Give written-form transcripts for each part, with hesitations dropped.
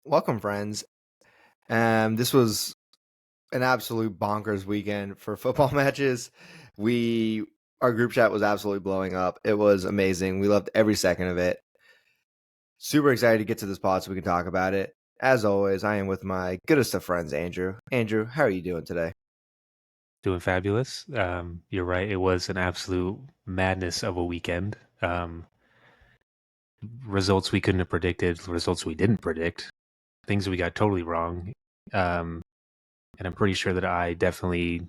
Welcome, friends. This was an absolute bonkers weekend for football matches. We our group chat was absolutely blowing up. It was amazing. We loved every second of it. Super excited to get to this pod so we can talk about it. As always, I am with my goodest of friends, Andrew. Andrew, how are you doing today? Doing fabulous. You're right. It was an absolute madness of a weekend. Results we couldn't have predicted, results we didn't predict, things we got totally wrong. Um, and I'm pretty sure that I definitely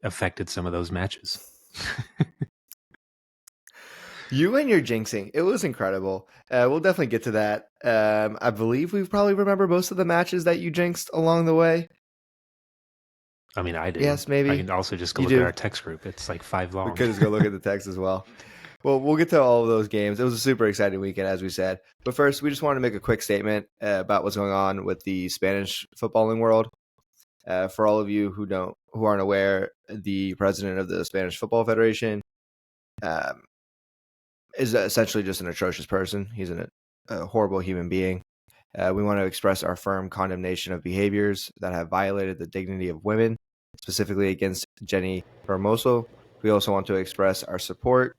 affected some of those matches. You and your jinxing, it was incredible. We'll definitely get to that. I believe we probably remember most of the matches that you jinxed along the way. I mean, I do. Yes, I maybe. can also just go You look at do. our text group. It's like five We long. could just go look at the text as well. Well, we'll get to all of those games. It was a super exciting weekend, as we said. But first, we just want to make a quick statement about what's going on with the Spanish footballing world. For all of you who aren't aware, the president of the Spanish Football Federation um, is essentially just an atrocious person. He's a horrible human being. We want to express our firm condemnation of behaviors that have violated the dignity of women, specifically against Jenni Hermoso. We also want to express our support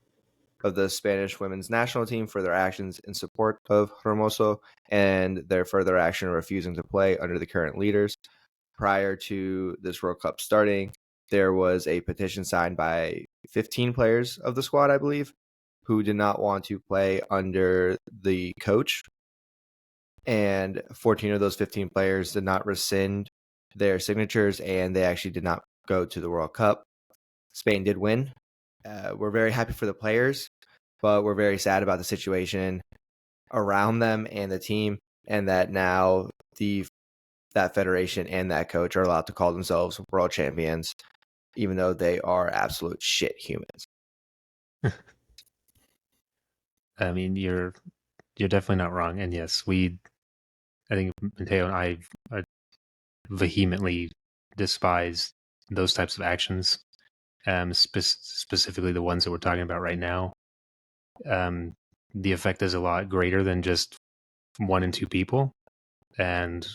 of the Spanish women's national team for their actions in support of Hermoso and their further action refusing to play under the current leaders. Prior to this World Cup starting, there was a petition signed by 15 players of the squad, I believe, who did not want to play under the coach. And 14 of those 15 players did not rescind their signatures, and they actually did not go to the World Cup. Spain did win. We're very happy for the players, but we're very sad about the situation around them and the team, and that now that federation and that coach are allowed to call themselves world champions, even though they are absolute shit humans. I mean, you're definitely not wrong. And yes, I think Mateo and I vehemently despise those types of actions, specifically the ones that we're talking about right now. Um, the effect is a lot greater than just one and two people, and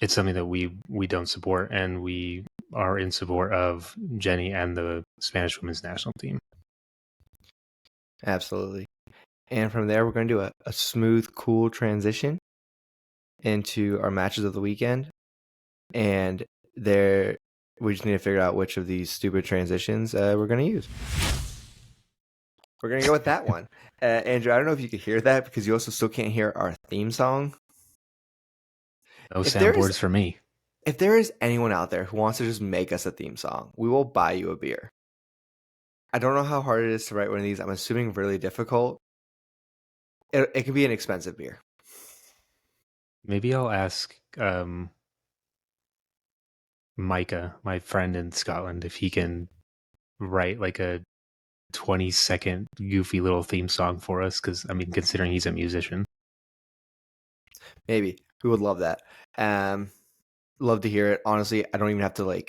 it's something that we don't support, and we are in support of Jenni and the Spanish women's national team. Absolutely. And from there, we're going to do a smooth, cool transition into our matches of the weekend. And there, we just need to figure out which of these stupid transitions we're going to use. We're going to go with that one. Andrew, I don't know if you could hear that because you also still can't hear our theme song. No If there is soundboards for me. if there is anyone out there who wants to just make us a theme song, we will buy you a beer. I don't know how hard it is to write one of these. I'm assuming really difficult. It can be an expensive beer. Maybe I'll ask Micah, my friend in Scotland, if he can write like a 20-second goofy little theme song for us. Because I mean, considering he's a musician. Maybe we would love that. Love to hear it. Honestly, I don't even have to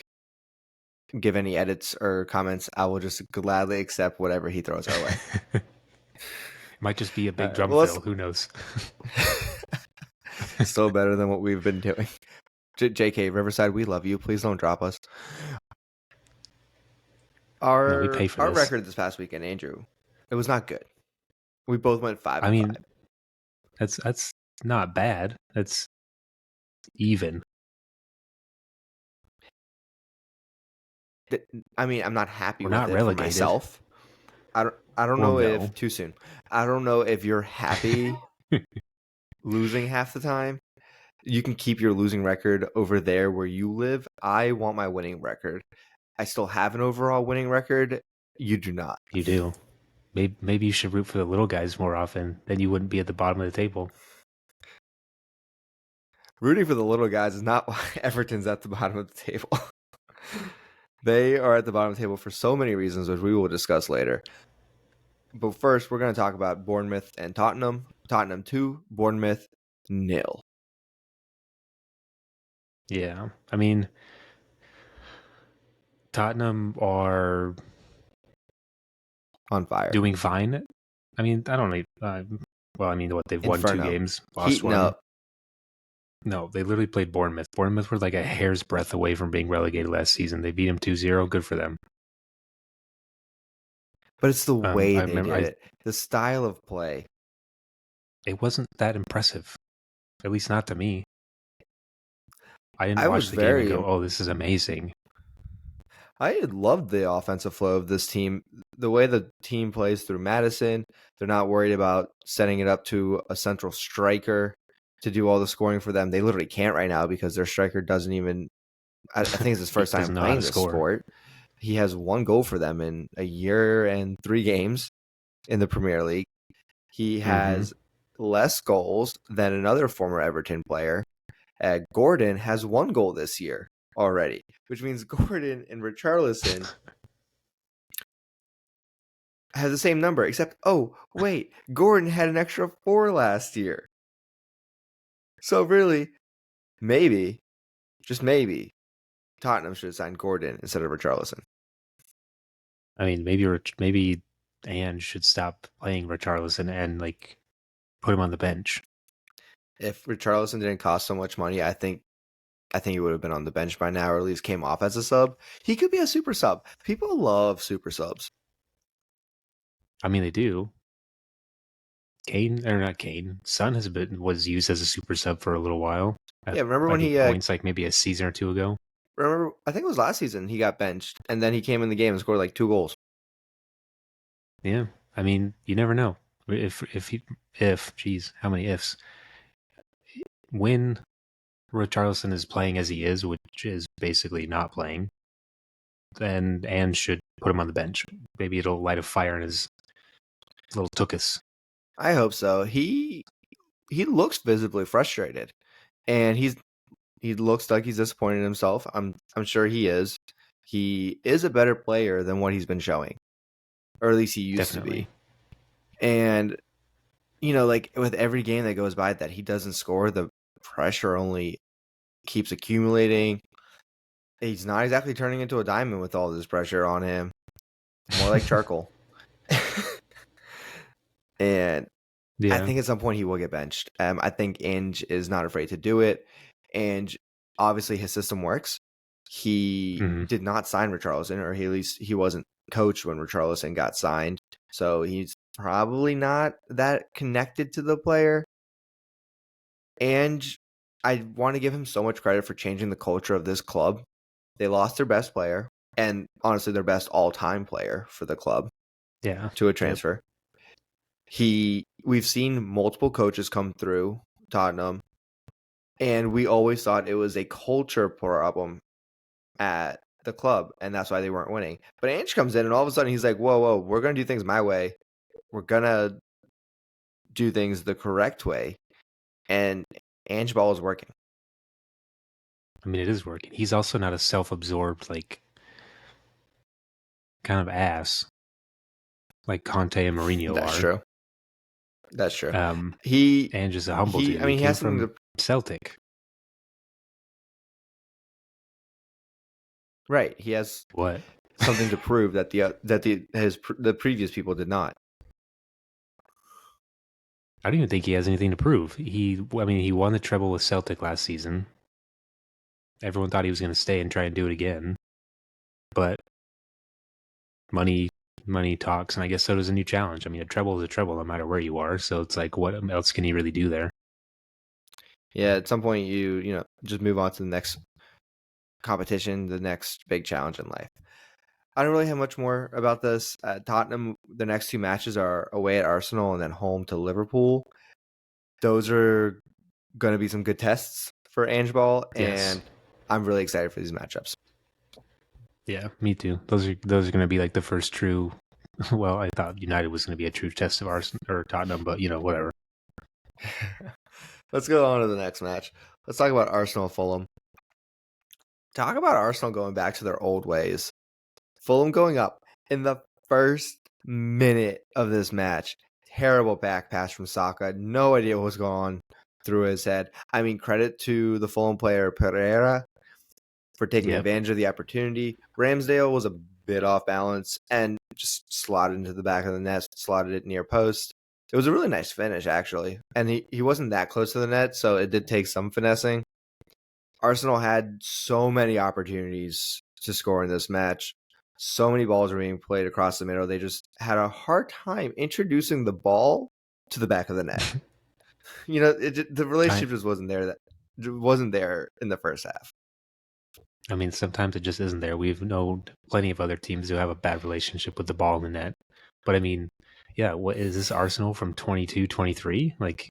give any edits or comments. I will just gladly accept whatever he throws our way. Might just be a All big right. drum Well, let's fill. Who knows? still better than what we've been doing. JK Riverside, we love you. Please don't drop us. No, we Our pay for our this. record this past weekend, Andrew, it was not good. We both went five I and mean, five. that's not bad. That's even. I mean, I'm not happy We're with not it for relegated. myself. I don't Well, know if no. too soon. I don't know if you're happy losing half the time. You can keep your losing record over there where you live. I want my winning record. I still have an overall winning record. You do not. You do. Maybe you should root for the little guys more often. Then you wouldn't be at the bottom of the table. Rooting for the little guys is not why Everton's at the bottom of the table. They are at the bottom of the table for so many reasons, which we will discuss later. But first, we're going to talk about Bournemouth and Tottenham. Tottenham 2, Bournemouth nil. Yeah. I mean, Tottenham are On fire. doing fine. I mean, I don't know. Well, I mean, what, they've won 2 Inferno. games, lost Heating 1. up. No, they literally played Bournemouth. Bournemouth were like a hair's breadth away from being relegated last season. They beat them 2-0. Good for them. But it's the way I they remember did it. The style of play. it wasn't that impressive, at least not to me. I didn't I was watch the game and very go, "Oh, this is amazing." I loved the offensive flow of this team. The way the team plays through Madison, they're not worried about setting it up to a central striker to do all the scoring for them. They literally can't right now because their striker doesn't even. I think it's his He first time doesn't know how playing to this score. sport. He has 1 goal for them in a year and 3 games in the Premier League. He Mm-hmm. has less goals than another former Everton player. Gordon has 1 goal this year already, which means Gordon and Richarlison has the same number, except, oh, wait, Gordon had an extra 4 last year. So really, maybe, just maybe, Tottenham should have signed Gordon instead of Richarlison. I mean, maybe Ange should stop playing Richarlison and like put him on the bench. If Richarlison didn't cost so much money, I think he would have been on the bench by now, or at least came off as a sub. He could be a super sub. People love super subs. I mean, they do. Kane or not Kane? Son was used as a super sub for a little while. Yeah, remember I when think he points like maybe a season or 2 ago. remember? I think it was last season he got benched, and then he came in the game and scored like 2 goals. Yeah, I mean, you never know. Geez, how many ifs? When Richarlison is playing as he is, which is basically not playing, then Anne should put him on the bench. Maybe it'll light a fire in his little tuchus. I hope so. He looks visibly frustrated, and he looks like he's disappointed in himself. I'm sure he is. He is a better player than what he's been showing, or at least he used to be. Definitely. And like with every game that goes by that he doesn't score, the pressure only keeps accumulating. He's not exactly turning into a diamond with all this pressure on him. More like charcoal. And I Yeah. think at some point he will get benched. I think Ange is not afraid to do it. And obviously his system works. He Hmm. did not sign Richarlison, or at least he wasn't coached when Richarlison got signed. So he's probably not that connected to the player. And I want to give him so much credit for changing the culture of this club. They lost their best player, and honestly their best all-time player for the club, Yeah. to a Yep. transfer. We've seen multiple coaches come through Tottenham, and we always thought it was a culture problem at the club, and that's why they weren't winning. But Ange comes in, and all of a sudden he's like, whoa, we're going to do things my way. We're going to do things the correct way. And Ange ball is working. I mean, it is working. He's also not a self-absorbed, like, kind of ass like Conte and Mourinho That's are. true. That's true. Um, He, and just a humble dude. I mean, He he came has something from to, Celtic. right. He has What? something to prove that the previous people did not. I don't even think he has anything to prove. He won the treble with Celtic last season. Everyone thought he was going to stay and try and do it again, but money talks, and I guess so does a new challenge. I mean, a treble is a treble no matter where you are. So it's like, what else can he really do there? Yeah, at some point you just move on to the next competition, the next big challenge in life. I don't really have much more about this. Tottenham, the next 2 matches are away at Arsenal and then home to Liverpool. Those are going to be some good tests for Ange Ball, Yes. and I'm really excited for these matchups. Yeah, me too. Those are going to be like the first true. Well, I thought United was going to be a true test of Arsenal or Tottenham, but whatever. Let's go on to the next match. Let's talk about Arsenal Fulham. Talk about Arsenal going back to their old ways. Fulham going up in the first minute of this match. Terrible back pass from Saka. No idea what was going on through his head. I mean, credit to the Fulham player Pereira for taking Yep. advantage of the opportunity. Ramsdale was a bit off balance and just slotted into the back of the net, slotted it near post. It was a really nice finish, actually. And he wasn't that close to the net, so it did take some finessing. Arsenal had so many opportunities to score in this match. So many balls were being played across the middle. They just had a hard time introducing the ball to the back of the net. The relationship just wasn't there. That wasn't there in the first half. I mean, sometimes it just isn't there. We've known plenty of other teams who have a bad relationship with the ball in the net. But I mean, yeah, what is this Arsenal from 22-23? Like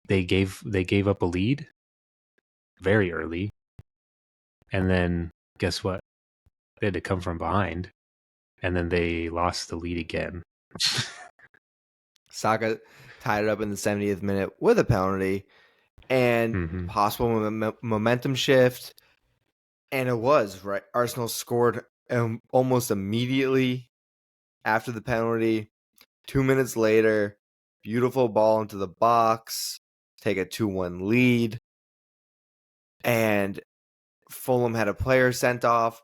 they gave up a lead very early. And then guess what? They had to come from behind. And then they lost the lead again. Saka tied it up in the 70th minute with a penalty and possible momentum shift. And it was, right? Arsenal scored almost immediately after the penalty. 2 minutes later, beautiful ball into the box, take a 2-1 lead. And Fulham had a player sent off.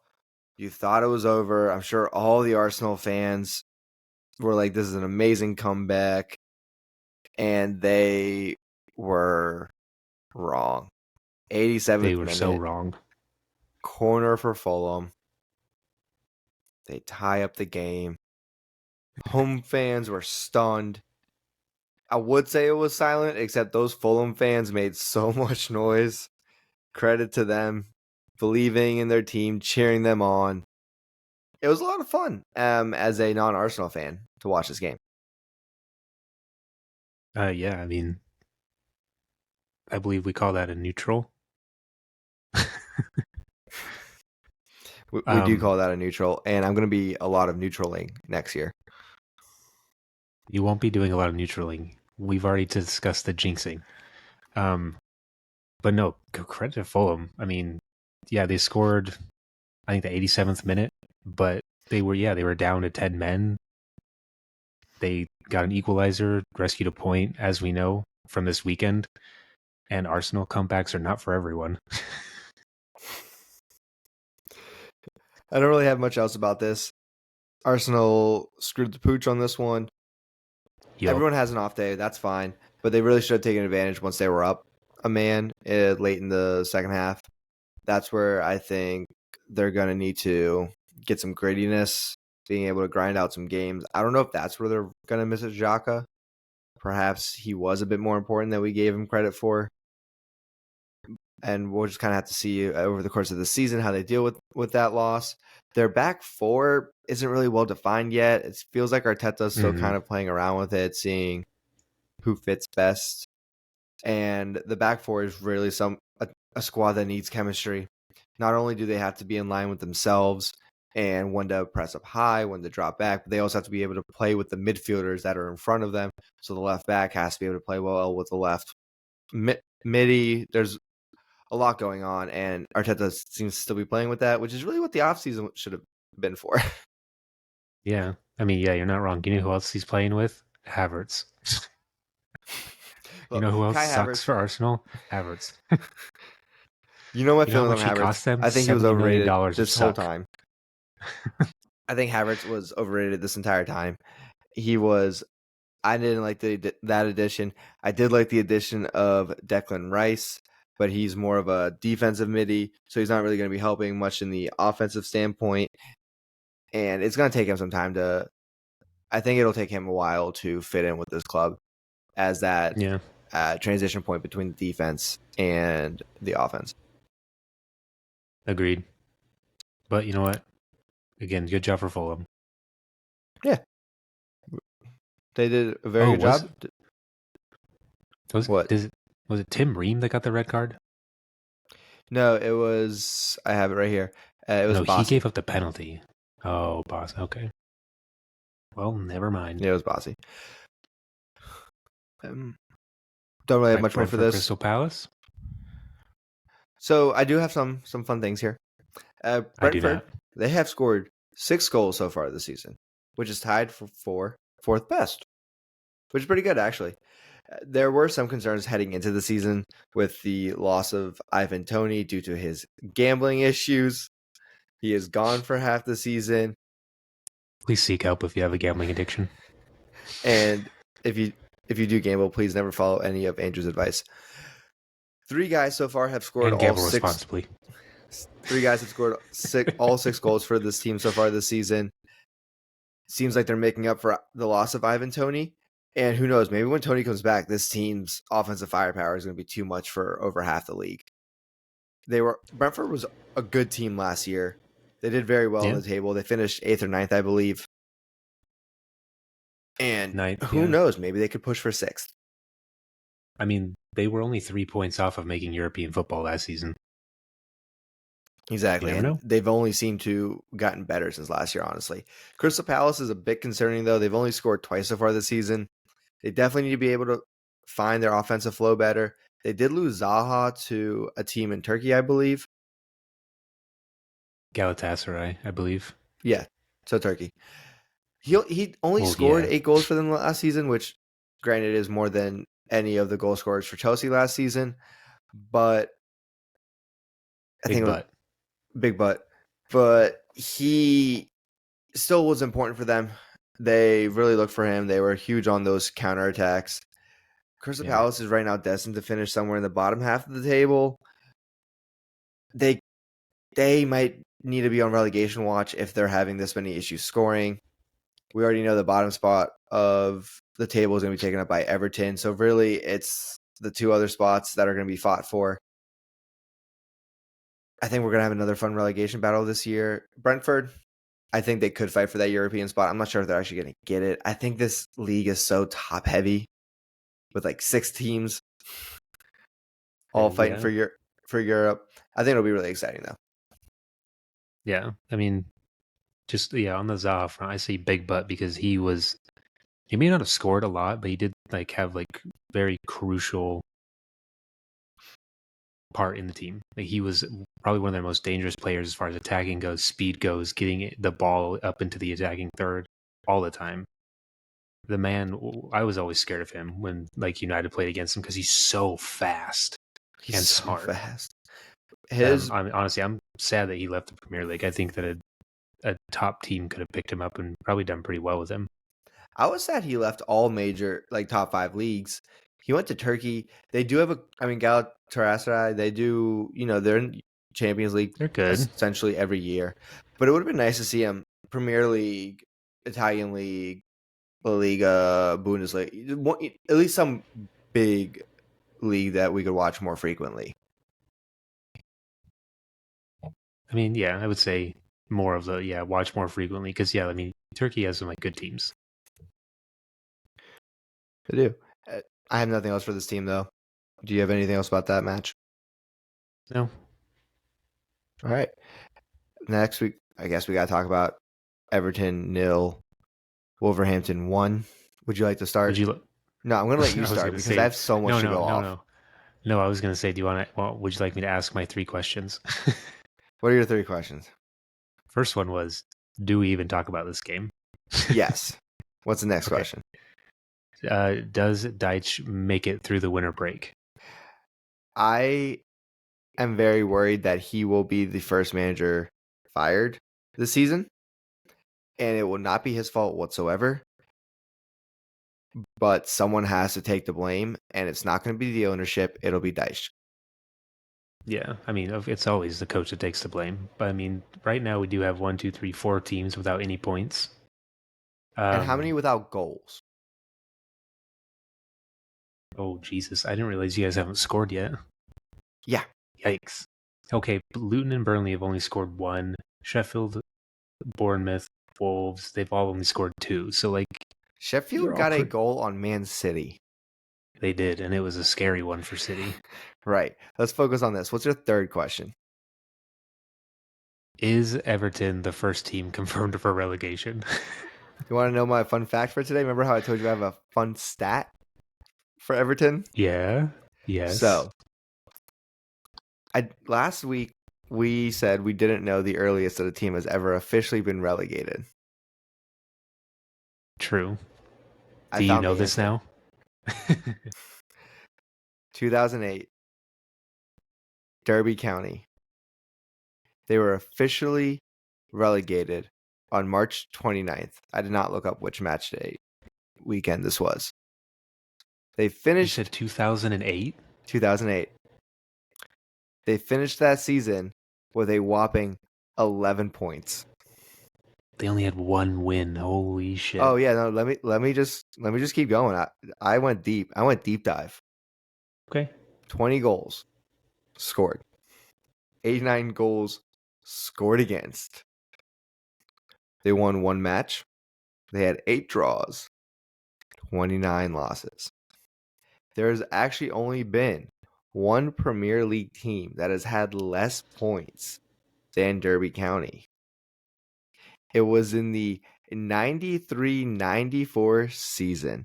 You thought it was over. I'm sure all the Arsenal fans were like, this is an amazing comeback. And they were wrong. 87th They were minute. so wrong. Corner for Fulham. They tie up the game. Home fans were stunned. I would say it was silent, except those Fulham fans made so much noise. Credit to them, believing in their team, cheering them on. It was a lot of fun as a non-Arsenal fan to watch this game. Yeah, I mean, I believe we call that a neutral. We do call that a neutral, and I'm going to be a lot of neutraling next year. You won't be doing a lot of neutraling. We've already discussed the jinxing. But no, credit to Fulham. I mean, yeah, they scored, I think, the 87th minute, but they were down to 10 men. They got an equalizer, rescued a point, as we know, from this weekend. And Arsenal comebacks are not for everyone. I don't really have much else about this. Arsenal screwed the pooch on this one. Yep. Everyone has an off day. That's fine. But they really should have taken advantage once they were up a man late in the second half. That's where I think they're going to need to get some grittiness, being able to grind out some games. I don't know if that's where they're going to miss it, Xhaka. Perhaps he was a bit more important than we gave him credit for. And we'll just kind of have to see over the course of the season how they deal with that loss. Their back four isn't really well defined yet. It feels like Arteta's still kind of playing around with it, seeing who fits best. And the back four is really a squad that needs chemistry. Not only do they have to be in line with themselves and when to press up high, when to drop back, but they also have to be able to play with the midfielders that are in front of them. So the left back has to be able to play well with the left midi. There's a lot going on, and Arteta seems to still be playing with that, which is really what the offseason should have been for. Yeah. I mean, yeah, you're not wrong. You know who else he's playing with? Havertz. You know who else sucks for Arsenal? Havertz. You know my You know feelings on Havertz? cost them? I think he was overrated this whole suck. time. I think Havertz was overrated this entire time. I didn't like that addition. I did like the addition of Declan Rice, but he's more of a defensive midi, so he's not really going to be helping much in the offensive standpoint. And it's going to take him some time I think it'll take him a while to fit in with this club as that transition point between the defense and the offense. Agreed. But you know what? Again, good job for Fulham. Yeah. They did a very good job. Was it Tim Ream that got the red card? No, it was. I have it right here. It was. No, he gave up the penalty. Oh, Boss. Okay. Well, never mind. Yeah, it was Bossy. Don't really have much more for this. Crystal Palace. So I do have some fun things here. Brentford, they have scored 6 goals so far this season, which is tied for fourth best, which is pretty good actually. There were some concerns heading into the season with the loss of Ivan Toney due to his gambling issues. He is gone for half the season. Please seek help if you have a gambling addiction. And if you do gamble, please never follow any of Andrew's advice. 3 guys so far have scored And all gamble 6. responsibly. 3 guys have scored all 6 goals for this team so far this season. Seems like they're making up for the loss of Ivan Toney. And who knows, maybe when Toney comes back, this team's offensive firepower is going to be too much for over half the league. Brentford was a good team last year. They did very well on the table. They finished 8th or 9th, I believe. And who knows, maybe they could push for 6th. I mean, they were only 3 points off of making European football last season. Exactly. And they've only seemed to gotten better since last year, honestly. Crystal Palace is a bit concerning, though. They've only scored twice so far this season. They definitely need to be able to find their offensive flow better. They did lose Zaha to a team in Turkey, I believe. Galatasaray, I believe. Yeah, so Turkey. He only scored 8 goals for them last season, which, granted, is more than any of the goal scorers for Chelsea last season. But I think big but. But he still was important for them. They really looked for him. They were huge on those counterattacks. Crystal Palace is right now destined to finish somewhere in the bottom half of the table. They might need to be on relegation watch if they're having this many issues scoring. We already know the bottom spot of the table is going to be taken up by Everton. So really, it's the 2 other spots that are going to be fought for. I think we're going to have another fun relegation battle this year. Brentford, I think they could fight for that European spot. I'm not sure if they're actually going to get it. I think this league is so top heavy with like 6 teams all fighting for Europe. I think it'll be really exciting though. Yeah, I mean, just on the Zaha front, I say big butt because he may not have scored a lot, but he did like have like very crucial part in the team. Like he was probably one of their most dangerous players as far as attacking goes, speed goes, getting the ball up into the attacking third all the time. The man, I was always scared of him when like United played against him because he's so fast and so smart. Fast. Honestly, I'm sad that he left the Premier League. I think that a top team could have picked him up and probably done pretty well with him. I was sad he left all major like top 5 leagues. He went to Turkey. They do have Galatasaray. They do, they're in Champions League. They're good essentially every year. But it would have been nice to see him Premier League, Italian League, La Liga, Bundesliga, at least some big league that we could watch more frequently. I mean, I would say more of the watch more frequently because I mean Turkey has some like good teams. They do. I have nothing else for this team though. Do you have anything else about that match? No. All right. Next week, I guess we got to talk about Everton 0, Wolverhampton 1. Would you like to start? No, I'm going to let you start because I have so much to go off. No, I was going to say, would you like me to ask my 3 questions? What are your 3 questions? First one was, do we even talk about this game? Yes. What's the next question? Does Deitch make it through the winter break? I am very worried that he will be the first manager fired this season, and it will not be his fault whatsoever. But someone has to take the blame, and it's not going to be the ownership. It'll be Deitch. Yeah, I mean, it's always the coach that takes the blame. But I mean, right now we do have 1, 2, 3, 4 teams without any points. And how many without goals? Oh, Jesus. I didn't realize you guys haven't scored yet. Yeah. Yikes. Okay, Luton and Burnley have only scored 1. Sheffield, Bournemouth, Wolves, they've all only scored 2. So, like... Sheffield got a goal on Man City. They did, and it was a scary one for City. Right. Let's focus on this. What's your 3rd question? Is Everton the first team confirmed for relegation? You want to know my fun fact for today? Remember how I told you I have a fun stat for Everton? Yeah. Yes. So, last week we said we didn't know the earliest that a team has ever officially been relegated. True. Do you know this now? 2008, Derby County. They were officially relegated on March 29th. I did not look up which match day weekend this was. They You finished said 2008? 2008. They finished that season with a whopping 11 points. They only had one win. Holy shit. Oh yeah, no, let me just keep going. I went deep. I went deep dive. Okay. 20 goals scored. 89 goals scored against. They won one match. They had 8 draws, 29 losses. There has actually only been one Premier League team that has had less points than Derby County. It was in the 93-94 season.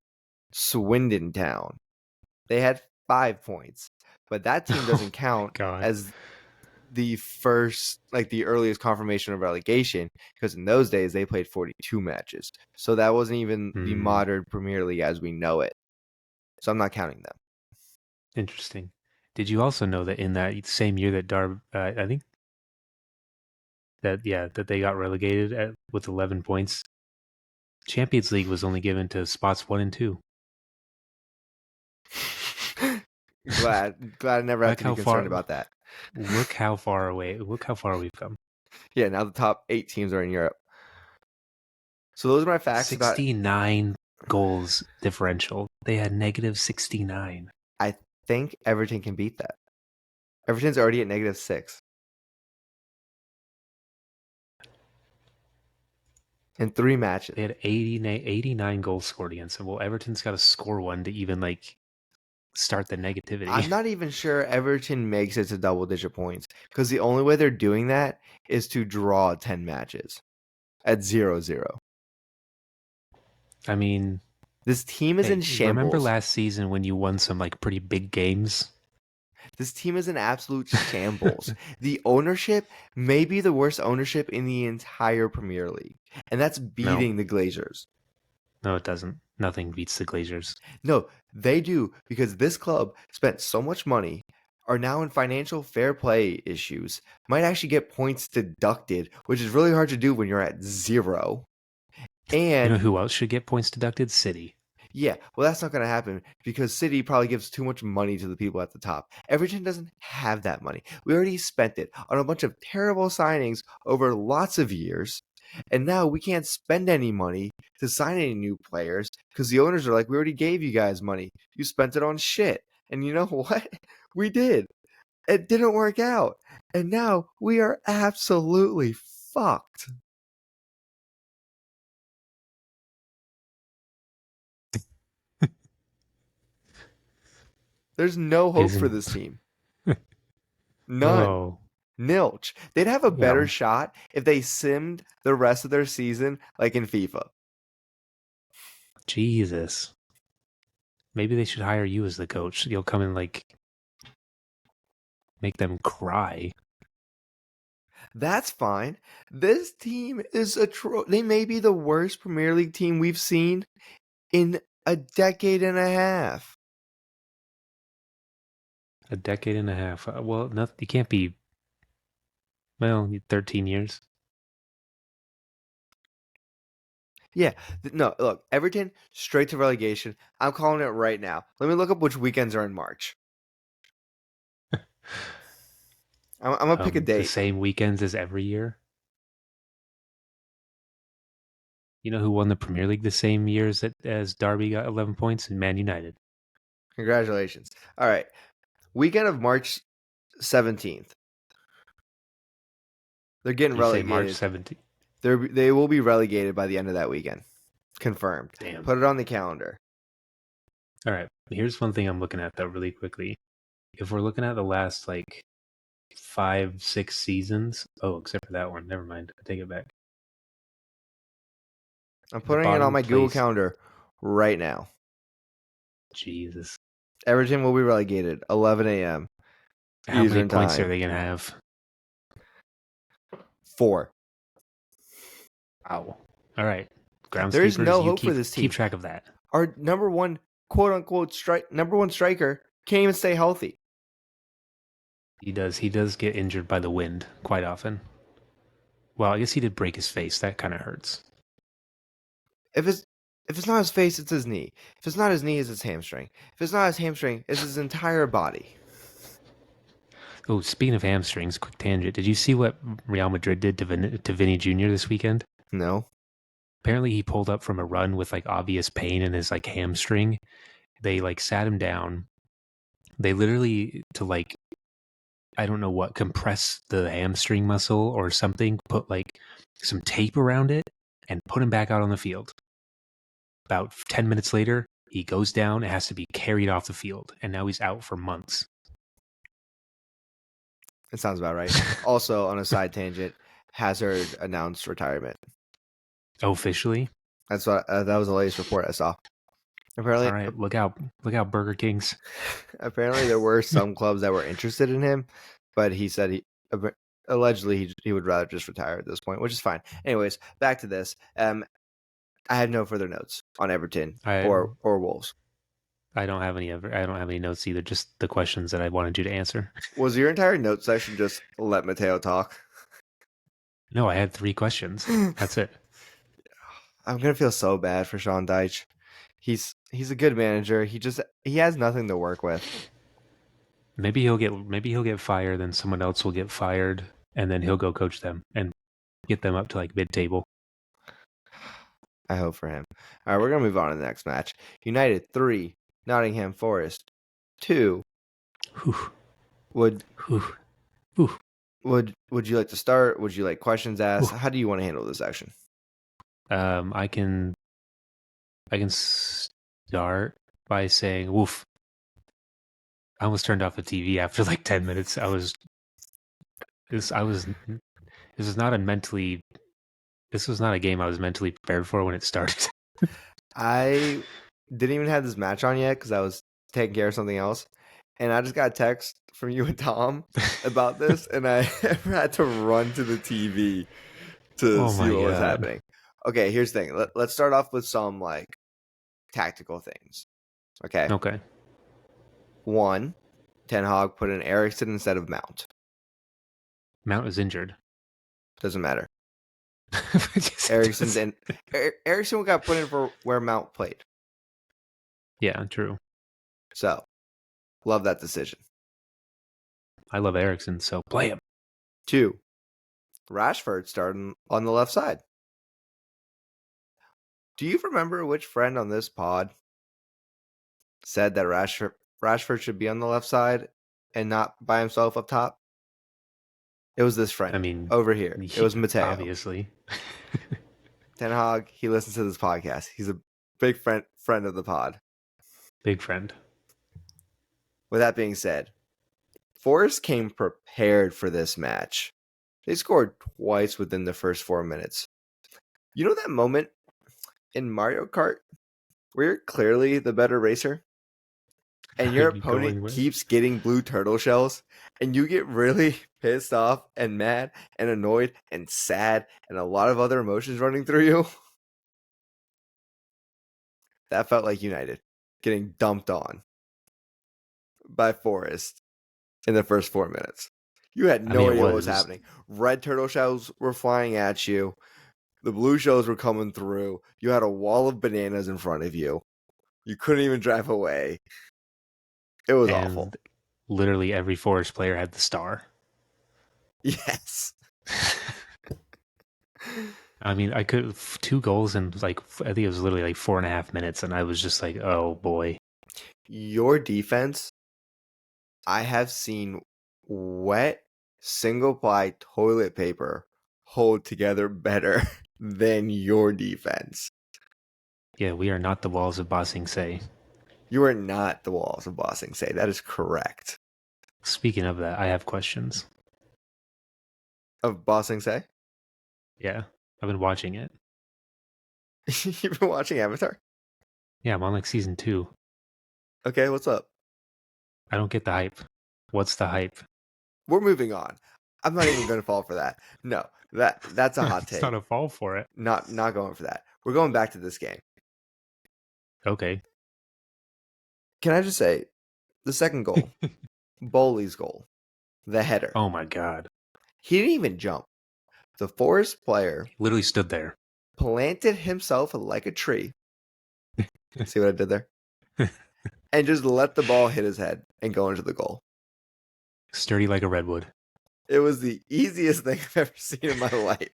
Swindon Town. They had 5 points, but that team doesn't count God. as the first, like the earliest confirmation of relegation, because in those days they played 42 matches. So that wasn't even the modern Premier League as we know it. So I'm not counting them. Interesting. Did you also know that in that same year that I think that they got relegated with 11 points, Champions League was only given to spots 1 and 2. glad I never have Look to be how concerned far. about that. Look how far away. Look how far we've come. Yeah, now the top 8 teams are in Europe. So those are my facts about 69 goals differential. They had negative 69. I think Everton can beat that. Everton's already at -6 in 3 matches. They had 89 goals scored against them. Well, Everton's got to score one to even start the negativity. I'm not even sure Everton makes it to double-digit points because the only way they're doing that is to draw 10 matches at 0-0. I mean, This team is in remember shambles. last season when you won some pretty big games? This team is in absolute shambles. The ownership may be the worst ownership in the entire Premier League, and that's No, beating the Glazers. no, it doesn't. Nothing beats the Glazers. No, they do, because this club spent so much money, are now in financial fair play issues, might actually get points deducted, which is really hard to do when you're at 0. You know And who else should get points deducted? City. yeah, well, that's not going to happen because City probably gives too much money to the people at the top. Everton doesn't have that money. We already spent it on a bunch of terrible signings over lots of years. And now we can't spend any money to sign any new players because the owners are like, we already gave you guys money. You spent it on shit. And you know what? We did. It didn't work out. And now we are absolutely fucked. There's no hope for Isn't this team. None. oh Nilch. They'd have a better yeah. shot if they simmed the rest of their season like in FIFA. Jesus. Maybe they should hire you as the coach. You'll come and make them cry. That's fine. This team is they may be the worst Premier League team we've seen in a decade and a half. A decade and a half. Well, nothing. You can't be. Well, 13 years. Yeah, no, look, Everton straight to relegation. I'm calling it right now. Let me look up which weekends are in March. I'm gonna pick a The date. same weekends as every year. You know who won the Premier League the same years as Derby got 11 points? And Man United. Congratulations. All right, weekend of March 17th. They're getting You say March relegated. 17th. They will be relegated by the end of that weekend. Confirmed. Damn. Put it on the calendar. All right. Here's one thing I'm looking at though, really quickly. If we're looking at the last 5-6 seasons. Oh, except for that one. Never mind. I take it back. I'm putting it on my Google Calendar right now. Jesus. Everton will be relegated 11 a.m. How many Eastern points time. are they going to have? 4. Wow. All right. Groundskeepers, There is no hope for this team. Keep track of that. Our number one, quote unquote, number one striker can't even stay healthy. He does get injured by the wind quite often. Well, I guess he did break his face. That kind of hurts. If it's If it's not his face, it's his knee. If it's not his knee, it's his hamstring. If it's not his hamstring, it's his entire body. Oh, speaking of hamstrings, quick tangent. Did you see what Real Madrid did to Vinny Jr. this weekend? No. Apparently, he pulled up from a run with like obvious pain in his like hamstring. They like sat him down. They literally to like I don't know what compress the hamstring muscle or something. Put like some tape around it and put him back out on the field. About 10 minutes later, he goes down and has to be carried off the field, and now he's out for months. It sounds about right. Also, on a side tangent, Hazard announced retirement. Officially? That's what that was the latest report I saw. Apparently, All right, look out Burger Kings. apparently there were some clubs that were interested in him, but he said allegedly he would rather just retire at this point, which is fine. Anyways, back to this. I have no further notes on Everton or Wolves. I don't have any notes either, just the questions that I wanted you to answer. Was your entire note section just let Mateo talk? No, I had 3 questions. That's it. I'm gonna feel so bad for Sean Dyche. He's a good manager. He has nothing to work with. Maybe he'll get fired, then someone else will get fired, and then he'll go coach them and get them up to like mid-table. I hope for him. All right, we're gonna move on to the next match. United 3, Nottingham Forest 2. Whew. Would Whew. Whew. Would you like to start? Would you like questions asked? Whew. How do you want to handle this action? I can start by saying, "Woof." I almost turned off the TV after like 10 minutes. This was not a game I was mentally prepared for when it started. I didn't even have this match on yet because I was taking care of something else, and I just got a text from you and Tom about this, and I had to run to the TV to see what was happening. Okay, here's the thing. Let's start off with some like tactical things. Okay. Okay. 1, Ten Hag put in Eriksen instead of Mount. Mount is injured. Doesn't matter. Eriksen got put in for where Mount played. Yeah, true. So, love that decision. I love Eriksen, so play him. 2, Rashford starting on the left side. Do you remember which friend on this pod said that Rashford should be on the left side and not by himself up top? It was this friend. I mean, over here. It was Mateo. Obviously. Ten Hag, he listens to this podcast. He's a big friend of the pod. Big friend. With that being said, Forest came prepared for this match. They scored twice within the first 4 minutes. You know that moment in Mario Kart where you're clearly the better racer and your opponent keeps getting blue turtle shells and you get really pissed off and mad and annoyed and sad and a lot of other emotions running through you? That felt like United getting dumped on by Forest in the first 4 minutes. You had no idea what was happening. Red turtle shells were flying at you. The blue shells were coming through. You had a wall of bananas in front of you. You couldn't even drive away. It was awful. Literally every Forest player had the star. Yes. I mean, I could 2 goals in like I think it was literally like 4.5 minutes, and I was just like, oh boy. Your defense, I have seen wet single-ply toilet paper hold together better than your defense. Yeah, we are not the walls of Ba Sing Se. You are not the walls of Ba Sing Se. That is correct. Speaking of that, I have questions. Of Ba Sing Se? Yeah, I've been watching it. You've been watching Avatar? Yeah, I'm on like season 2. Okay, what's up? I don't get the hype. What's the hype? We're moving on. I'm not even going to fall for that. No, that's a hot take. It's not a fall for it. Not going for that. We're going back to this game. Okay. Can I just say, the second goal, Bowley's goal, the header. Oh my god. He didn't even jump. The Forest player literally stood there, planted himself like a tree, See what I did there? And just let the ball hit his head and go into the goal. Sturdy like a redwood. It was the easiest thing I've ever seen in my life.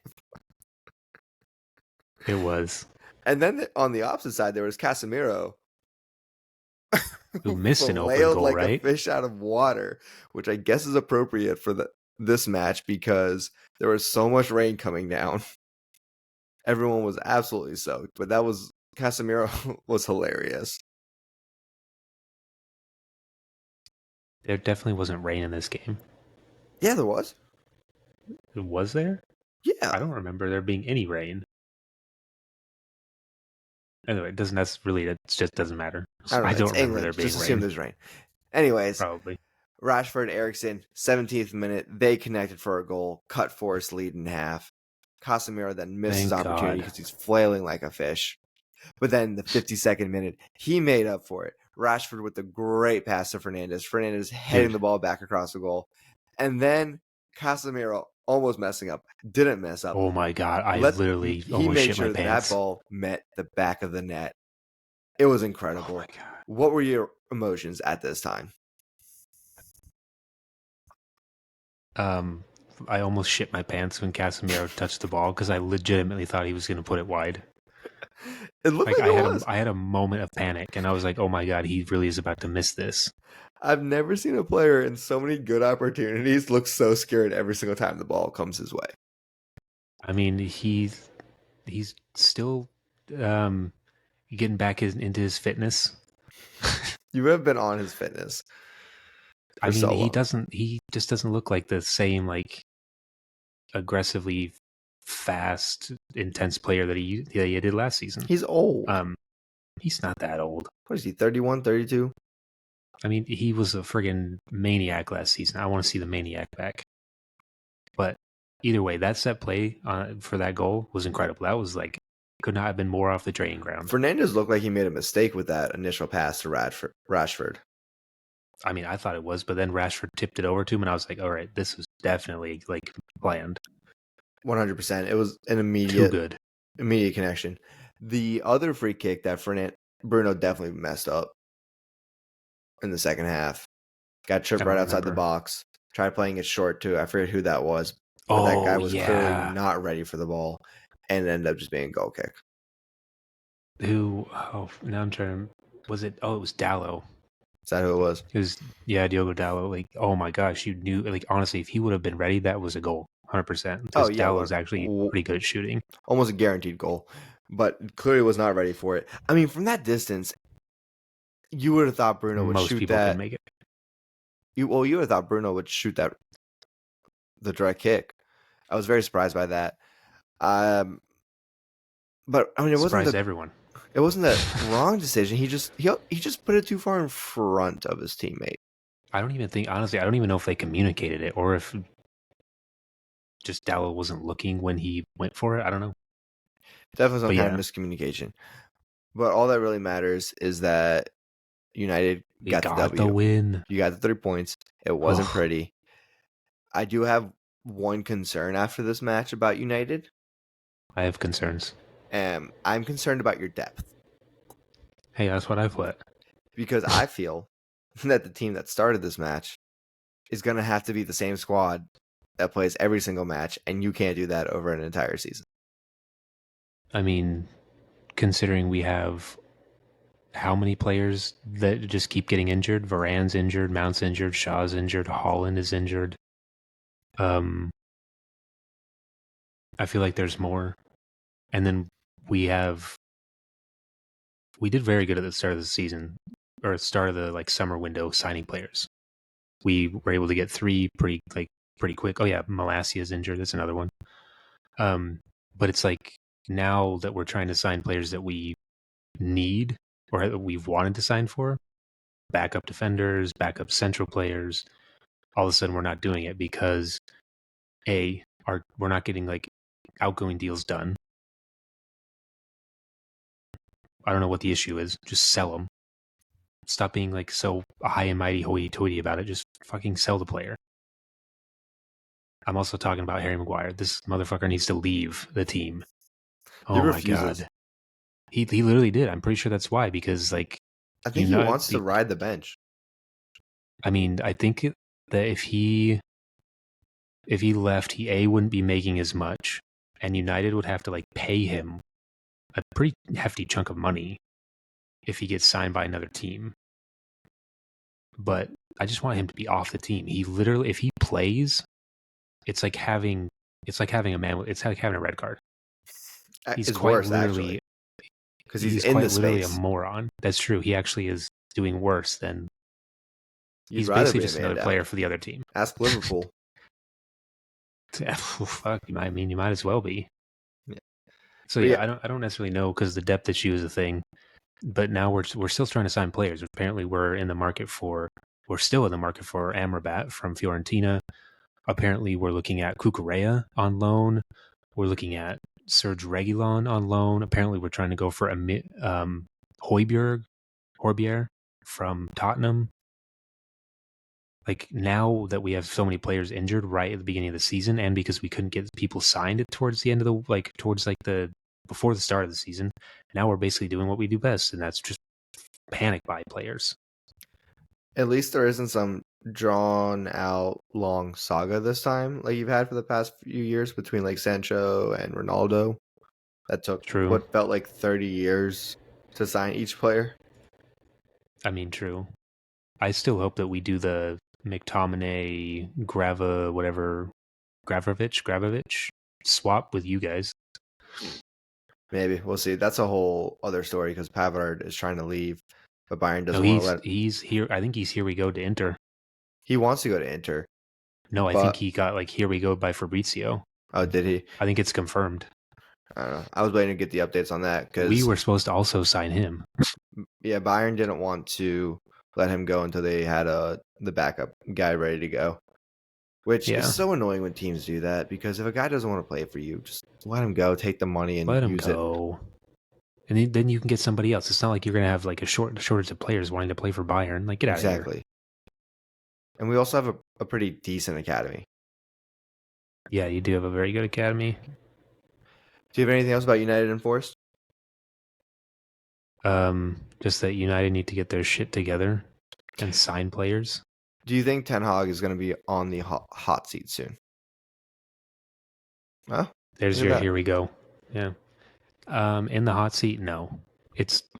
It was. And then on the opposite side, there was Casemiro, Who who missed an open flailed goal, like a right? fish out of water, which I guess is appropriate for this match because there was so much rain coming down. Everyone was absolutely soaked, but that was Casemiro was hilarious. There definitely wasn't rain in this game. Yeah, there was. Was there? Yeah. I don't remember there being any rain. Anyway, it doesn't. It just doesn't matter. I don't I know. It's don't remember England. there Just being assume rain. there's rain. Anyways, Probably. Rashford, Eriksen, 17th minute. They connected for a goal. Cut Forest lead in half. Casemiro then misses Thank opportunity God. because he's flailing like a fish. But then the 52nd minute, he made up for it. Rashford with the great pass to Fernandes. Fernandes heading the ball back across the goal. And then Casemiro almost messing up. Didn't mess up. Oh my God. I literally He almost made shit my sure that pants. ball met the back of the net. It was incredible. Oh my God. What were your emotions at this time? I almost shit my pants when Casemiro touched the ball because I legitimately thought he was going to put it wide. It looked Like like it was. I had a moment of panic, and I was like, "Oh my God, he really is about to miss this." I've never seen a player in so many good opportunities look so scared every single time the ball comes his way. I mean, he's still getting back into his fitness. You have been on his fitness for I mean, so long. he just doesn't look like the same like aggressively fast, intense player that he did last season. He's old. He's not that old. What is he, 31, 32? I mean, he was a friggin' maniac last season. I want to see the maniac back. But either way, that set play for that goal was incredible. That was like, could not have been more off the training ground. Fernandes looked like he made a mistake with that initial pass to Rashford. I mean, I thought it was, but then Rashford tipped it over to him, and I was like, all right, this was definitely like planned. 100%. It was an Too good. immediate connection. The other free kick that Bruno definitely messed up in the second half. Got tripped right outside the box. Tried playing it short too. I forget who that was. But that guy was clearly not ready for the ball and ended up just being a goal kick. Who? Oh, now I'm trying to. Was it? Oh, it was Dallo. Is that who it was? It was, yeah, Diogo Dallo. Like, oh my gosh, you knew. Like, honestly, if he would have been ready, that was a goal, 100%. Because Dallo was actually pretty good at shooting. Almost a guaranteed goal, but clearly was not ready for it. I mean, from that distance, you would have thought Bruno would shoot that. Can make it. You would have thought Bruno would shoot the direct kick. I was very surprised by that. But I mean, it surprised everyone. It wasn't the wrong decision. He just put it too far in front of his teammate. I don't even know if they communicated it or if just Dallo wasn't looking when he went for it. I don't know. Definitely some kind of miscommunication. But all that really matters is that United got the W. The win. You got the 3 points. It wasn't pretty. I do have one concern after this match about United. I have concerns. I'm concerned about your depth. Hey, that's what I put. Because I feel that the team that started this match is going to have to be the same squad that plays every single match, and you can't do that over an entire season. I mean, considering we have how many players that just keep getting injured? Varane's injured, Mount's injured, Shaw's injured, Haaland is injured. I feel like there's more. And then we did very good at the start of the season, or start of the like summer window signing players. We were able to get 3 pretty quick. Oh yeah, Malacia is injured. That's another one. But it's like now that we're trying to sign players that we need or that we've wanted to sign for, backup defenders, backup central players, all of a sudden we're not doing it because we're not getting like outgoing deals done. I don't know what the issue is. Just sell them. Stop being like so high and mighty hoity-toity about it. Just fucking sell the player. I'm also talking about Harry Maguire. This motherfucker needs to leave the team. Oh my God. He literally did. I'm pretty sure that's why, because like I think he wants to ride the bench. I mean, I think that if he left, he wouldn't be making as much, and United would have to like pay him a pretty hefty chunk of money if he gets signed by another team. But I just want him to be off the team. He literally, if he plays, it's like having it's like having a red card. He's It's quite worse literally actually because he's he's in the quite literally a space. moron. That's true. He actually is doing worse than You'd he's rather basically be a just man another down. player for the other team. Ask Liverpool. Fuck, you might as well be. Yeah. So But yeah, I don't necessarily know because the depth issue is a thing. But now we're still trying to sign players. Apparently, we're still in the market for Amrabat from Fiorentina. Apparently, we're looking at Cucurella on loan. We're looking at Serge Reguilon on loan. Apparently, we're trying to go for Højbjerg from Tottenham. Like now that we have so many players injured right at the beginning of the season, and because we couldn't get people signed towards the end of the before the start of the season, now we're basically doing what we do best, and that's just panic buy players. at least there isn't some drawn out long saga this time like you've had for the past few years between like Sancho and Ronaldo that took True. what felt like 30 years to sign each player. I mean, true. I still hope that we do the McTominay, Gravovich swap with you guys. Maybe we'll see. That's a whole other story because Pavard is trying to leave, but Bayern No, doesn't want to let. he's here. I think he's here we go to Inter. He wants to go to Inter, No, I think but he got like here we go by Fabrizio. oh, did he? I think it's confirmed. I don't know. I was waiting to get the updates on that We because were supposed to also sign him. yeah, Bayern didn't want to let him go until they had the backup guy ready to go. Which is so annoying when teams do that because if a guy doesn't want to play for you, just let him go, take the money, and Let him use it. go. And then you can get somebody else. It's not like you're going to have like a shortage of players wanting to play for Bayern. Like, get out of here. Exactly. And we also have a pretty decent academy. Yeah, you do have a very good academy. Do you have anything else about United and Forest? Just that United need to get their shit together and sign players. Do you think Ten Hag is going to be on the hot seat soon? Huh? There's your here we go. Yeah. In the hot seat, no.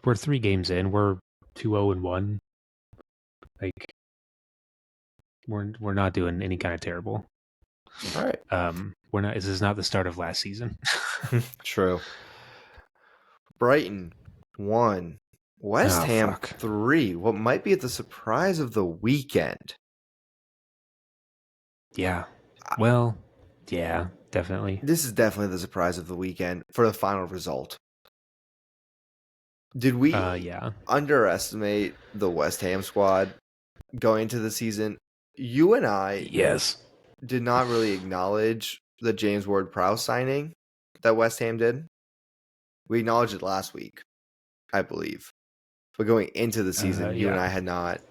We're 3 games in. We're 2-0-1. Like we're not doing any kind of terrible. All right. We're not. This is not the start of last season. True. Brighton 1, West Ham 3. What might be the surprise of the weekend? Yeah. Well, yeah, definitely. This is definitely the surprise of the weekend for the final result. Did we underestimate the West Ham squad going into the season? You and I did not really acknowledge the James Ward-Prowse signing that West Ham did. We acknowledged it last week, I believe. But going into the season, you and I had not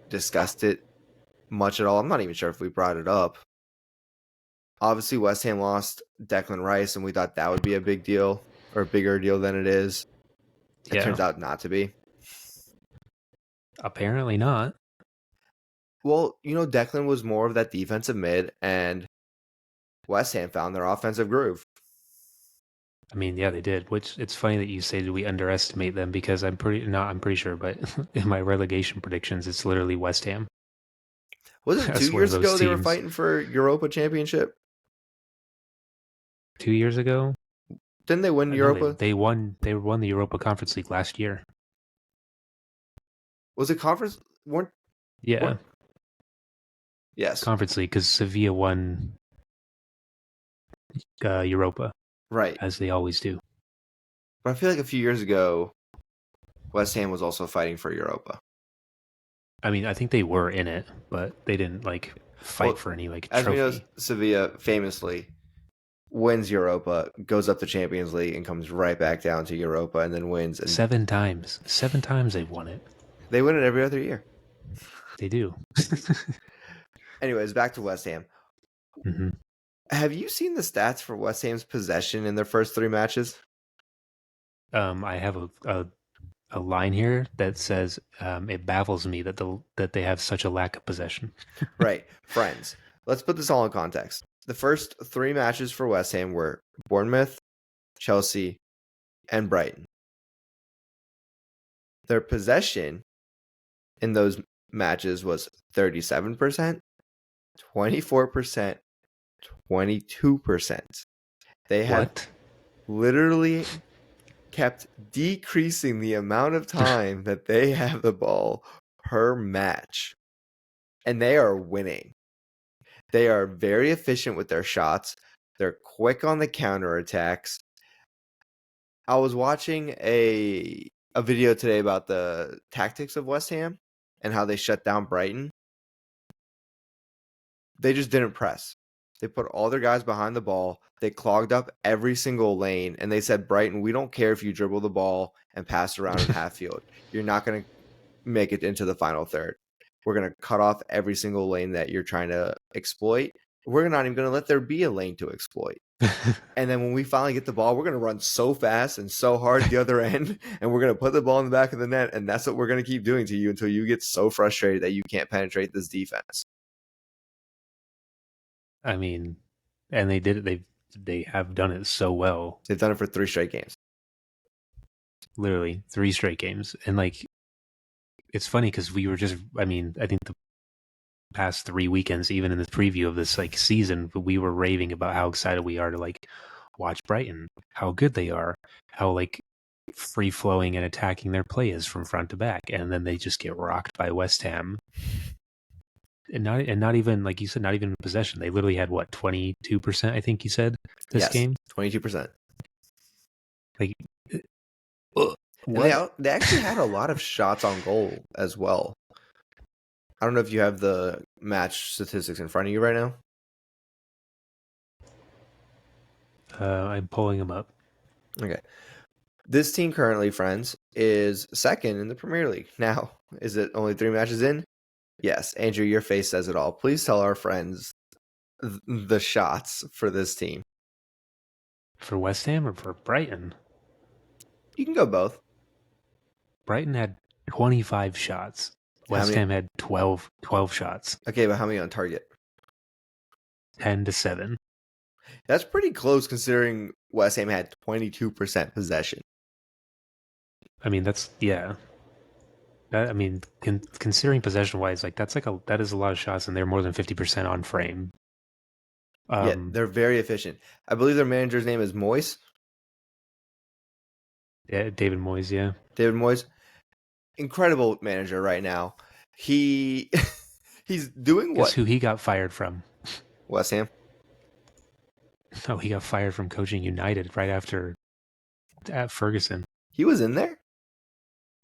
discussed it much at all. I'm not even sure if we brought it up. Obviously, West Ham lost Declan Rice, and we thought that would be a big deal, or a bigger deal than it is. It turns out not to be. Apparently not. Well, Declan was more of that defensive mid, and West Ham found their offensive groove. I mean, yeah, they did. Which it's funny that you say that we underestimate them because I'm pretty sure, but in my relegation predictions, it's literally West Ham. Was it 2 years ago they were fighting for Europa Championship? 2 years ago? Didn't they win Europa? They won the Europa Conference League last year. Was it conference? Yes. Conference League because Sevilla won Europa. Right. As they always do. But I feel like a few years ago, West Ham was also fighting for Europa. I mean, I think they were in it, but they didn't fight for any trophy. As we know, Sevilla famously wins Europa, goes up to Champions League, and comes right back down to Europa, and then wins. 7 times. 7 times they've won it. They win it every other year. They do. Anyways, back to West Ham. Mm-hmm. Have you seen the stats for West Ham's possession in their first 3 matches? I have a line here that says it baffles me that they have such a lack of possession. Right. Friends. Let's put this all in context. The first 3 matches for West Ham were Bournemouth, Chelsea, and Brighton. Their possession in those matches was 37%, 24%, 22%. They have What? literally kept decreasing the amount of time that they have the ball per match. And they are winning. They are very efficient with their shots. They're quick on the counterattacks. I was watching a video today about the tactics of West Ham and how they shut down Brighton. They just didn't press. They put all their guys behind the ball. They clogged up every single lane. And they said, Brighton, we don't care if you dribble the ball and pass around in half field. You're not going to make it into the final third. We're going to cut off every single lane that you're trying to exploit. We're not even going to let there be a lane to exploit. And then when we finally get the ball, we're going to run so fast and so hard the other end, and we're going to put the ball in the back of the net, and that's what we're going to keep doing to you until you get so frustrated that you can't penetrate this defense. I mean, and they did it. They have done it so well. They've done it for 3 straight games. Literally 3 straight games, and like it's funny because we were just. I mean, I think the past 3 weekends, even in the preview of this like season, we were raving about how excited we are to like watch Brighton, how good they are, how like free flowing and attacking their play is from front to back, and then they just get rocked by West Ham. And not even like you said, not even in possession. They literally had what 22%, I think you said this game. 22%. Like what? They actually had a lot of shots on goal as well. I don't know if you have the match statistics in front of you right now. I'm pulling them up. Okay. This team currently, friends, is second in the Premier League. Now, is it only 3 matches in? Yes. Andrew, your face says it all. Please tell our friends the shots for this team. For West Ham or for Brighton? You can go both. Brighton had 25 shots. West Ham had 12 shots. Okay, but how many on target? 10-7. That's pretty close considering West Ham had 22% possession. I mean, that's considering possession wise, like that is a lot of shots, and they're more than 50% on frame. Yeah, they're very efficient. I believe their manager's name is Moyes. Yeah, David Moyes. Yeah, David Moyes, incredible manager right now. He's doing what? Guess who he got fired from? West Ham. No, he got fired from coaching United right after Ferguson. He was in there?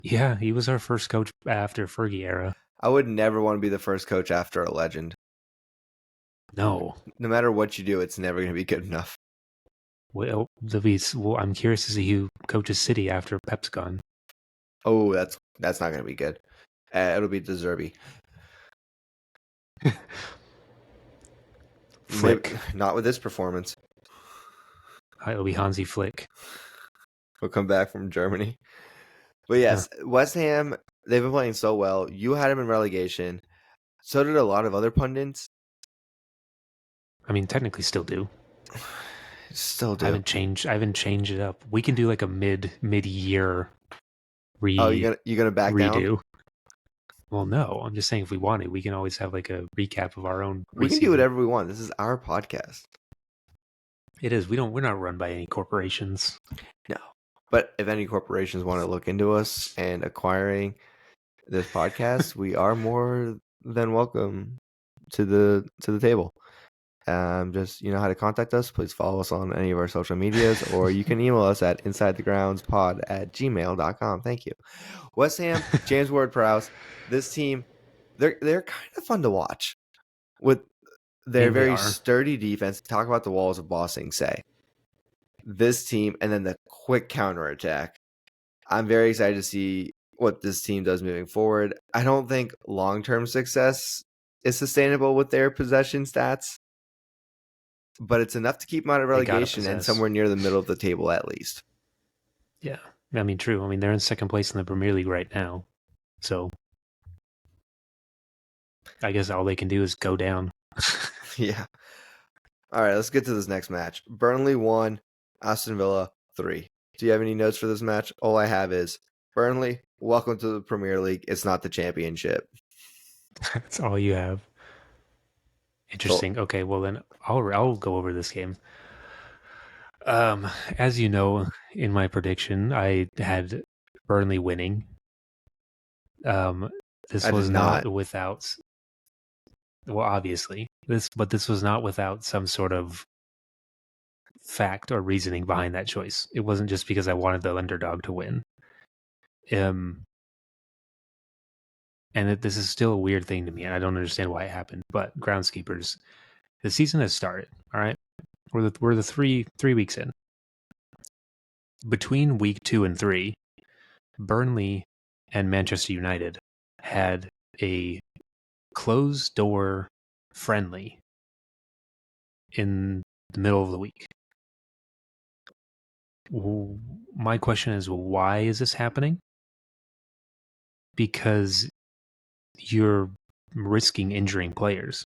Yeah, he was our first coach after Fergie era. I would never want to be the first coach after a legend. No. No matter what you do, it's never going to be good enough. Well, I'm curious to see who coaches City after Pep's gone. Oh, that's not going to be good. It'll be De Zerbi. Flick. Maybe, not with this performance. It'll be Hansi Flick. We'll come back from Germany. But yes, West Ham, they've been playing so well. You had them in relegation. So did a lot of other pundits. I mean, technically still do. Still do. I haven't changed it up. We can do like a mid-year you're gonna back redo. down? Well, no. I'm just saying if we want it, we can always have like a recap of our own. We can do whatever we want. This is our podcast. It is. We're not run by any corporations. No. But if any corporations want to look into us and acquiring this podcast, we are more than welcome to the table. Just you know how to contact us. Please follow us on any of our social medias, or you can email us at insidethegroundspod@gmail.com. Thank you. West Ham, James Ward-Prowse. This team, they're kind of fun to watch with their very sturdy defense. Talk about the walls of Bossing say. This team, and then the quick counterattack. I'm very excited to see what this team does moving forward. I don't think long-term success is sustainable with their possession stats, but it's enough to keep them out of relegation and somewhere near the middle of the table at least. Yeah. I mean, true. I mean, they're in second place in the Premier League right now. So I guess all they can do is go down. Yeah. All right, let's get to this next match. Burnley 1, Aston Villa 3. Do you have any notes for this match? All I have is Burnley, welcome to the Premier League. It's not the championship. That's all you have. So Interesting. Okay, well then I'll go over this game. As you know, in my prediction, I had Burnley winning. Um, this I did was not not. without, well, obviously this was not without some sort of fact or reasoning behind that choice. It wasn't just because I wanted the underdog to win. Um, this is still a weird thing to me, and I don't understand why it happened. But groundskeepers, the season has started. All right, we're the three weeks in. Between week 2 and 3, Burnley and Manchester United had a closed door friendly in the middle of the week. My question is, why is this happening? Because you're risking injuring players.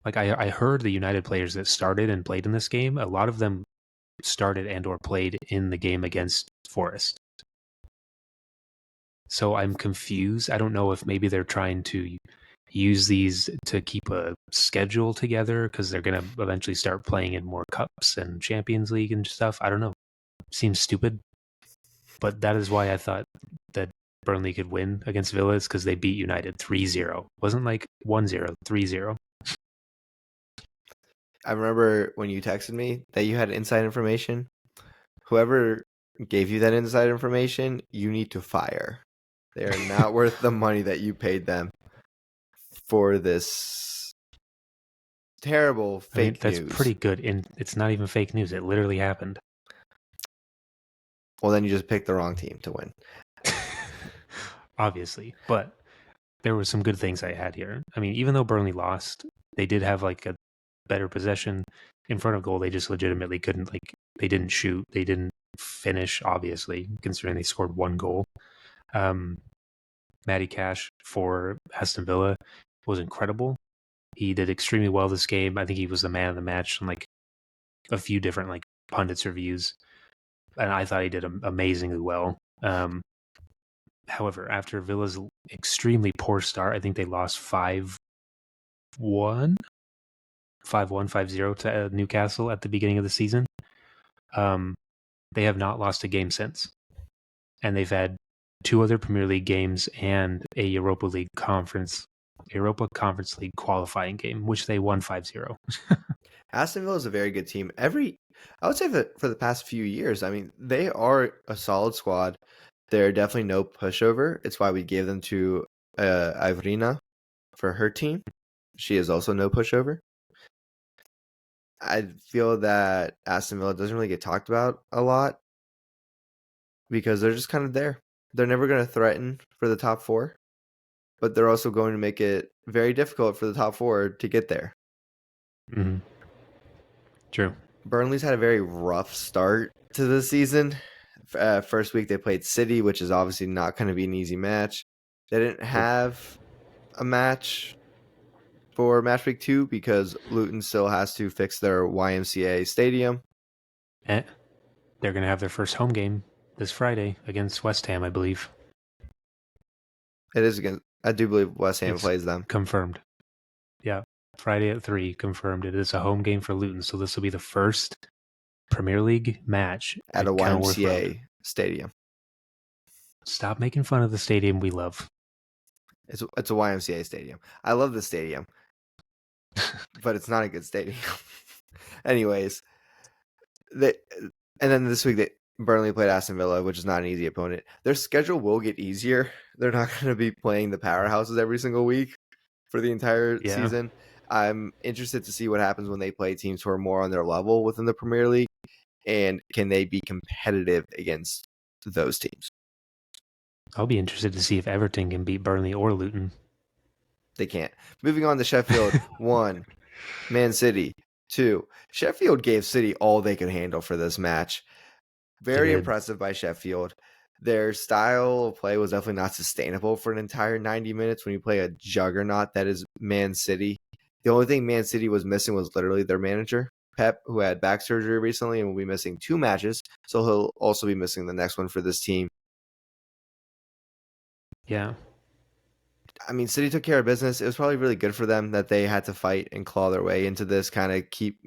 Like I heard the United players that started and played in this game, a lot of them started and or played in the game against Forest. So I'm confused. I don't know if maybe they're trying to use these to keep a schedule together because they're going to eventually start playing in more cups and Champions League and stuff. I don't know. Seems stupid, but that is why I thought that Burnley could win against Villa is because they beat United 3-0. Wasn't like 1-0, 3-0. I remember when you texted me that you had inside information. Whoever gave you that inside information, you need to fire. They are not worth the money that you paid them for this terrible I mean, fake that's news. pretty good. And it's not even fake news. It literally happened. Well, then you just picked the wrong team to win. Obviously. But there were some good things I had here. I mean, even though Burnley lost, they did have like a better possession in front of goal. They just legitimately couldn't, like, they didn't shoot. They didn't finish, obviously, considering they scored one goal. Matty Cash for Aston Villa was incredible. He did extremely well this game. I think he was the man of the match on like a few different like pundits reviews, and I thought he did amazingly well. However, after Villa's extremely poor start, I think they lost 5-1, 5-1, 5-0 to Newcastle at the beginning of the season. They have not lost a game since, and they've had 2 other Premier League games and a Europa Conference League qualifying game, which they won 5-0. Aston Villa is a very good team. I would say that for the past few years, I mean, they are a solid squad. They're definitely no pushover. It's why we gave them to Ivrina for her team. She is also no pushover. I feel that Aston Villa doesn't really get talked about a lot because they're just kind of there. They're never going to threaten for the top 4, but they're also going to make it very difficult for the top 4 to get there. Mm-hmm. True. Burnley's had a very rough start to the season. First week they played City, which is obviously not going to be an easy match. They didn't have a match for match week 2 because Luton still has to fix their YMCA stadium. They're going to have their first home game this Friday against West Ham, I believe. It is against. I do believe West Ham It's plays them. confirmed. Yeah, Friday at 3, confirmed. It is a home game for Luton, so this will be the first Premier League match At a at Kenilworth Road. YMCA stadium. Stop making fun of the stadium we love. It's a YMCA stadium. I love the stadium, but it's not a good stadium. Anyways, and then this week Burnley played Aston Villa, which is not an easy opponent. Their schedule will get easier. They're not going to be playing the powerhouses every single week for the entire season. I'm interested to see what happens when they play teams who are more on their level within the Premier League, and can they be competitive against those teams? I'll be interested to see if Everton can beat Burnley or Luton. They can't. Moving on to Sheffield, 1, Man City, 2. Sheffield gave City all they could handle for this match. Very impressive by Sheffield. Their style of play was definitely not sustainable for an entire 90 minutes when you play a juggernaut that is Man City. The only thing Man City was missing was literally their manager, Pep, who had back surgery recently and will be missing 2 matches. So he'll also be missing the next one for this team. Yeah. I mean, City took care of business. It was probably really good for them that they had to fight and claw their way into this, kind of keep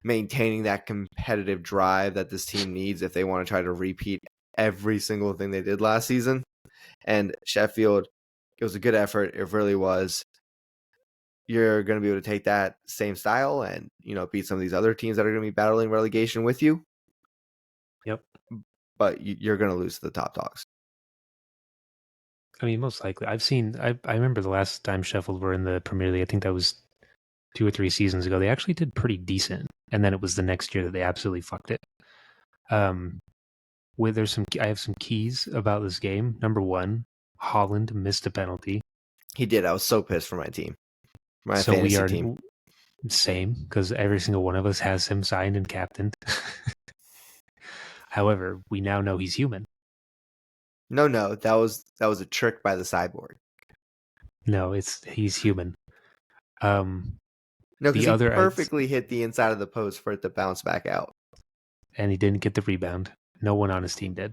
maintaining that competitive drive that this team needs if they want to try to repeat every single thing they did last season. And Sheffield, it was a good effort. It really was. You're going to be able to take that same style and, beat some of these other teams that are going to be battling relegation with you. Yep. But you're going to lose to the top dogs. I mean, most likely. I remember the last time Sheffield were in the Premier League, I think that was 2 or 3 seasons ago. They actually did pretty decent. And then it was the next year that they absolutely fucked it. I have some keys about this game. Number 1, Haaland missed a penalty. He did. I was so pissed for my team. My So fantasy team. Same, because every single one of us has him signed and captained. However, we now know he's human. No, that was a trick by the cyborg. No, he's human. No, because he perfectly hit the inside of the post for it to bounce back out. And he didn't get the rebound. No one on his team did.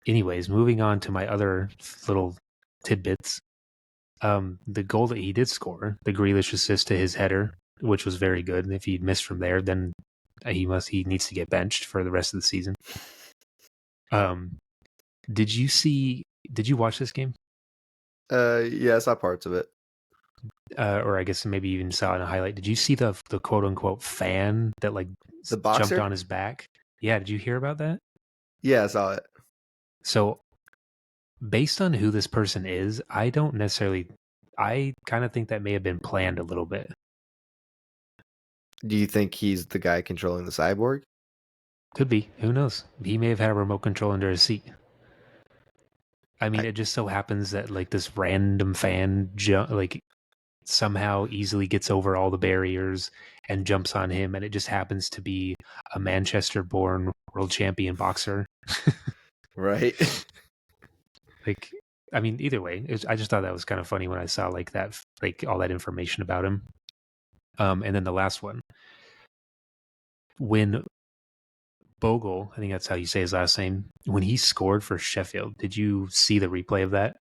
Anyways, moving on to my other little tidbits. The goal that he did score, the Grealish assist to his header, which was very good. And if he missed from there, then he needs to get benched for the rest of the season. Did you watch this game? Yeah, I saw parts of it. Or I guess maybe even saw it in a highlight. Did you see the quote unquote fan that the boxer jumped on his back? Yeah, did you hear about that? Yeah, I saw it. So based on who this person is, I kind of think that may have been planned a little bit. Do you think he's the guy controlling the cyborg? Could be. Who knows? He may have had a remote control under his seat. I mean, it just so happens that this random fan somehow easily gets over all the barriers and jumps on him, and it just happens to be a Manchester-born world champion boxer. Right. I mean, either way, I just thought that was kind of funny when I saw that, all that information about him. And then the last one, when Bogle, I think that's how you say his last name, when he scored for Sheffield, did you see the replay of that?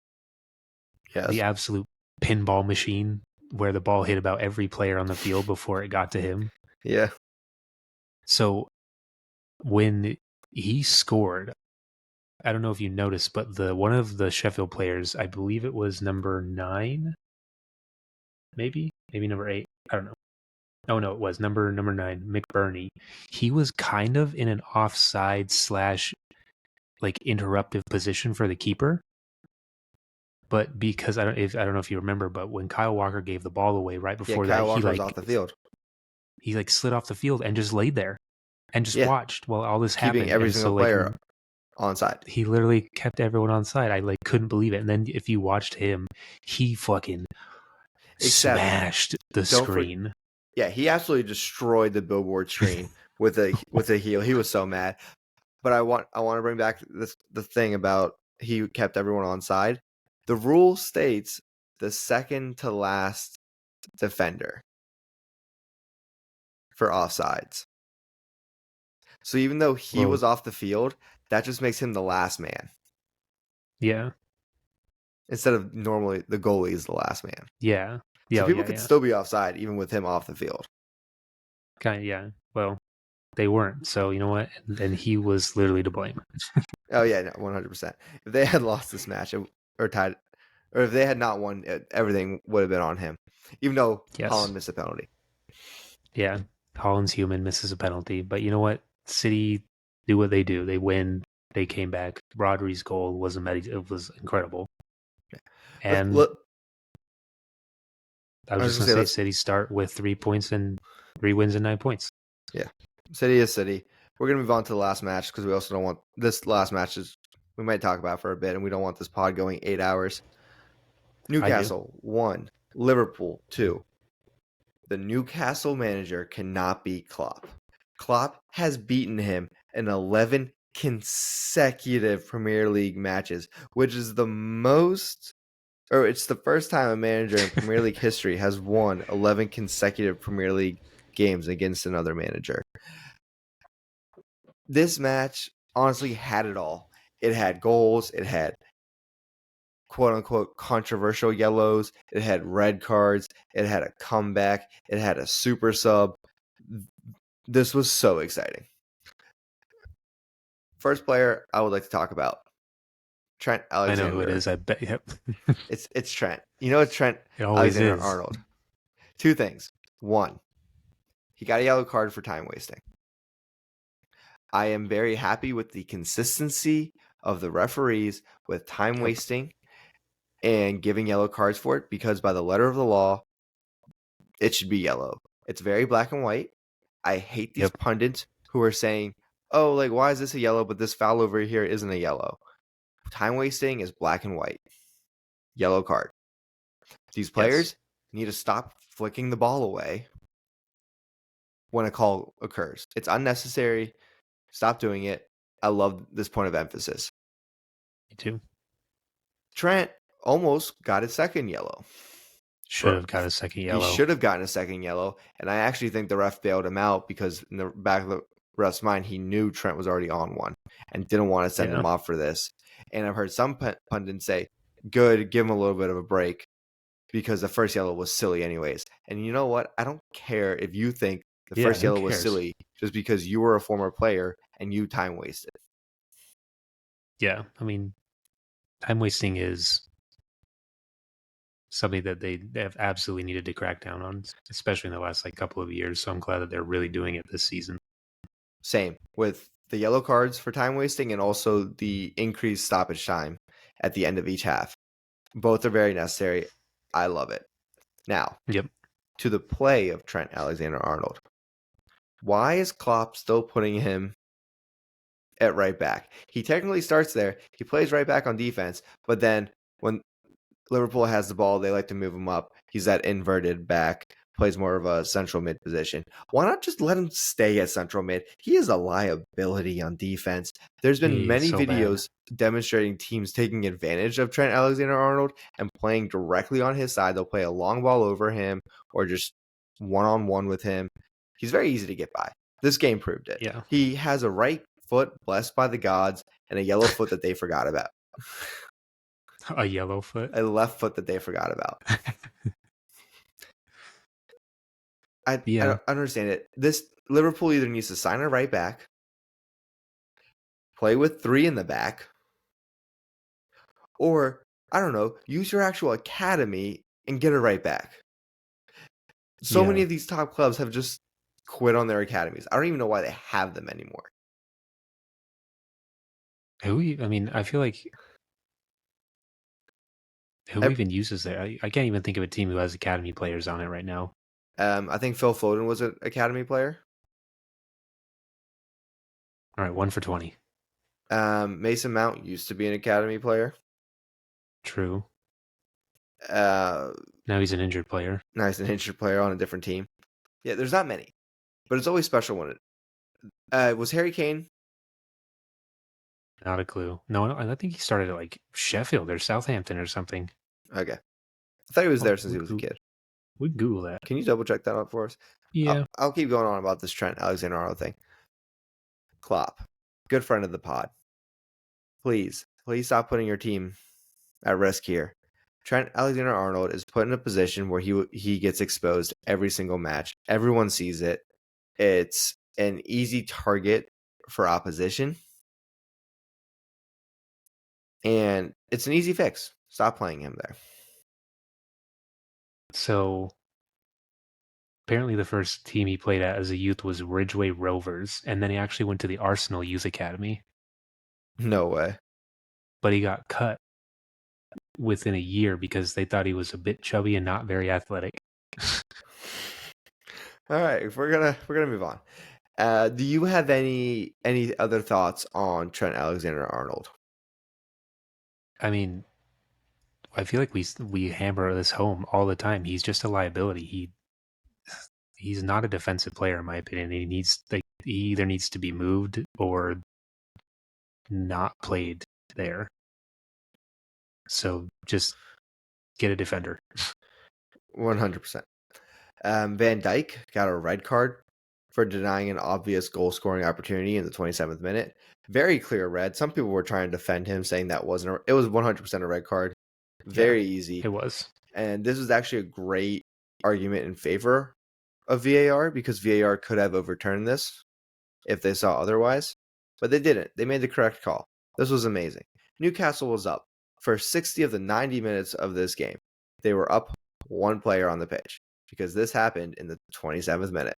Yes. The absolute pinball machine where the ball hit about every player on the field before it got to him. Yeah. So when he scored, I don't know if you noticed, but one of the Sheffield players, I believe it was number 9, maybe number 8. I don't know. Oh no, it was number 9, McBurney. He was kind of in an offside / interruptive position for the keeper. But because I don't know if you remember, but when Kyle Walker gave the ball away right before Kyle that, Walker was off the field. He slid off the field and just laid there and just watched while all this happened. Keeping every single player on side. He literally kept everyone on side. I couldn't believe it. And then if you watched him, he fucking smashed the screen. Yeah, he absolutely destroyed the billboard screen with a heel. He was so mad. But I want to bring back the thing about he kept everyone on side. The rule states the second to last defender for offsides. So even though he was off the field, that just makes him the last man. Yeah. Instead of normally the goalie is the last man. Yeah. So people could still be offside even with him off the field. Kind of, yeah. Well, they weren't. So you know what? And he was literally to blame. Oh yeah, no, 100%. If they had lost this match or tied, or if they had not won, everything would have been on him. Even though Haaland missed a penalty. Yeah, Haaland's human, misses a penalty. But you know what? City do what they do. They win. They came back. Rodri's goal was incredible. Yeah. And I was just going to say City start with 3 points and 3 wins and 9 points. Yeah. City is City. We're going to move on to the last match because we also don't want this last match we might talk about for a bit and we don't want this pod going 8 hours. Newcastle 1, Liverpool 2. The Newcastle manager cannot beat Klopp. Klopp has beaten him in 11 consecutive Premier League matches, which is the most, or it's the first time a manager in Premier League history has won 11 consecutive Premier League games against another manager. This match honestly had it all. It had goals, it had quote unquote controversial yellows, it had red cards, it had a comeback, it had a super sub. This was so exciting. First player I would like to talk about, Trent I know who it Alexander. is. I bet. Yep. It's Trent. You know it's Trent It always is. Alexander-Arnold. Two things. One, he got a yellow card for time wasting. I am very happy with the consistency of the referees with time wasting and giving yellow cards for it, because by the letter of the law, it should be yellow. It's very black and white. I hate these pundits who are saying, oh, like, why is this a yellow, but this foul over here isn't a yellow? Time wasting is black and white. Yellow card. These players need to stop flicking the ball away when a call occurs. It's unnecessary. Stop doing it. I love this point of emphasis. Me too. Trent almost got his second yellow. Should have got a second yellow. He should have gotten a second yellow, and I actually think the ref bailed him out because in the back of the ref's mind, he knew Trent was already on one and didn't want to send him off for this. And I've heard some pundits say, good, give him a little bit of a break because the first yellow was silly anyways. And you know what? I don't care if you think the first yellow was silly just because you were a former player and you time wasted. Yeah, I mean, time wasting is something that they have absolutely needed to crack down on, especially in the last couple of years. So I'm glad that they're really doing it this season. Same with the yellow cards for time wasting and also the increased stoppage time at the end of each half. Both are very necessary. I love it. Now, to the play of Trent Alexander-Arnold. Why is Klopp still putting him at right back? He technically starts there. He plays right back on defense, but then when Liverpool has the ball, they like to move him up. He's that inverted back, plays more of a central mid position. Why not just let him stay at central mid? He is a liability on defense. There's been many videos demonstrating teams taking advantage of Trent Alexander-Arnold and playing directly on his side. They'll play a long ball over him or just one-on-one with him. He's very easy to get by. This game proved it. Yeah. He has a right foot blessed by the gods and a yellow foot that they forgot about. A yellow foot? A left foot that they forgot about. I don't understand it. This Liverpool either needs to sign a right back, play with three in the back, or, I don't know, use your actual academy and get a right back. So many of these top clubs have just quit on their academies. I don't even know why they have them anymore. I mean, I feel like who even uses that? I can't even think of a team who has academy players on it right now. I think Phil Foden was an academy player. All right, 1 for 20. Mason Mount used to be an academy player. True. Now he's an injured player. Now he's an injured player on a different team. Yeah, there's not many, but it's always special when it. Was Harry Kane? Not a clue. No, I think he started at Sheffield or Southampton or something. Okay. I thought he was there since he was a kid. We Google that. Can you double check that out for us? Yeah. I'll keep going on about this Trent Alexander-Arnold thing. Klopp, good friend of the pod. Please stop putting your team at risk here. Trent Alexander-Arnold is put in a position where he gets exposed every single match. Everyone sees it. It's an easy target for opposition. And it's an easy fix. Stop playing him there. So apparently the first team he played at as a youth was Ridgeway Rovers, and then he actually went to the Arsenal Youth Academy. No way. But he got cut within a year because they thought he was a bit chubby and not very athletic. All right, we're gonna move on. Do you have any other thoughts on Trent Alexander-Arnold? I mean, I feel like we hammer this home all the time. He's just a liability. he's not a defensive player in my opinion. He either needs to be moved or not played there. So just get a defender. 100%. Van Dijk got a red card for denying an obvious goal-scoring opportunity in the 27th minute. Very clear red. Some people were trying to defend him, saying that wasn't. It was 100% a red card. Very easy. It was. And this was actually a great argument in favor of VAR because VAR could have overturned this if they saw otherwise, but they didn't. They made the correct call. This was amazing. Newcastle was up for 60 of the 90 minutes of this game. They were up one player on the pitch because this happened in the 27th minute.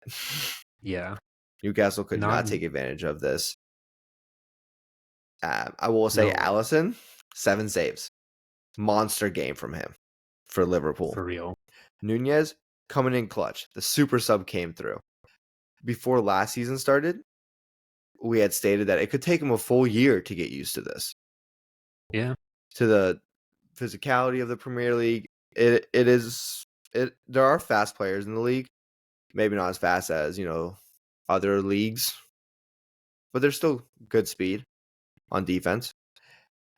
Yeah. Newcastle could not take advantage of this. I will say Alisson, 7 saves. Monster game from him for Liverpool. For real. Nunez coming in clutch. The super sub came through. Before last season started, we had stated that it could take him a full year to get used to this. Yeah. To the physicality of the Premier League. There are fast players in the league. Maybe not as fast as, other leagues. But there's still good speed on defense.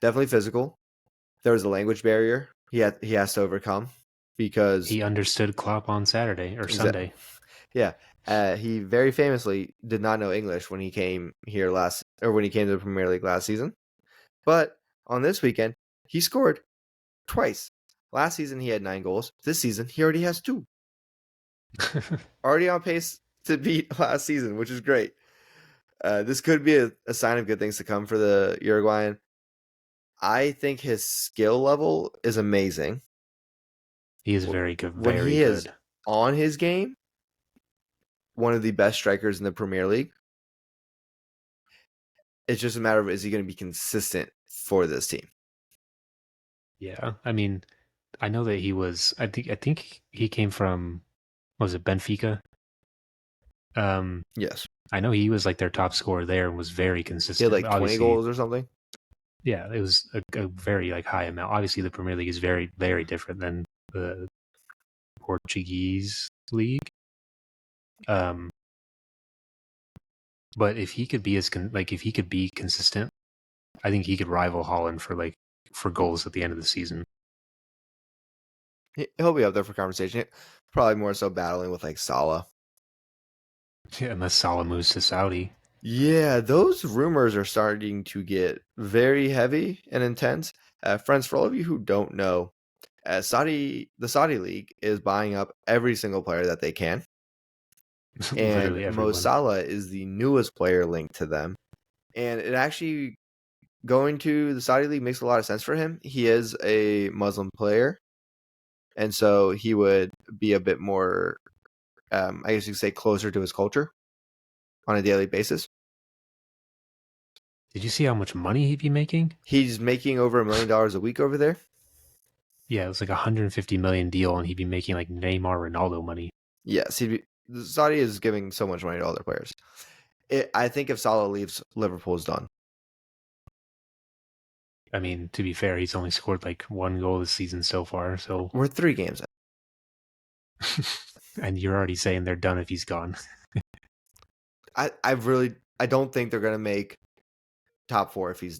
Definitely physical. There was a language barrier he has to overcome because he understood Klopp on Saturday or Sunday. Yeah. He very famously did not know English when he came here when he came to the Premier League last season. But on this weekend, he scored twice. Last season, he had 9 goals. This season, he already has 2. Already on pace to beat last season, which is great. This could be a sign of good things to come for the Uruguayan. I think his skill level is amazing. He is very good. When he is on his game, one of the best strikers in the Premier League. It's just a matter of, is he going to be consistent for this team? Yeah. I mean, I know that he was, I think he came from, what was it, Benfica? Yes. I know he was like their top scorer there and was very consistent. He had like 20 goals or something. Yeah, it was a very high amount. Obviously, the Premier League is very, very different than the Portuguese league. But if he could be consistent, I think he could rival Haaland for goals at the end of the season. He'll be up there for conversation. Probably more so battling with like Salah. Yeah, unless Salah moves to Saudi. Yeah, those rumors are starting to get very heavy and intense. Friends, for all of you who don't know, the Saudi League is buying up every single player that they can. And Mo Salah is the newest player linked to them. And it actually, going to the Saudi League makes a lot of sense for him. He is a Muslim player. And so he would be a bit more, I guess you could say, closer to his culture on a daily basis. Did you see how much money he'd be making? He's making over $1 million a week over there. Yeah, it was like $150 million deal, and he'd be making like Neymar, Ronaldo money. Yes, Saudi is giving so much money to all their players. I think if Salah leaves, Liverpool's done. I mean, to be fair, he's only scored like 1 goal this season so far. So we're 3 games out. And you're already saying they're done if he's gone. I don't think they're gonna make top 4 if he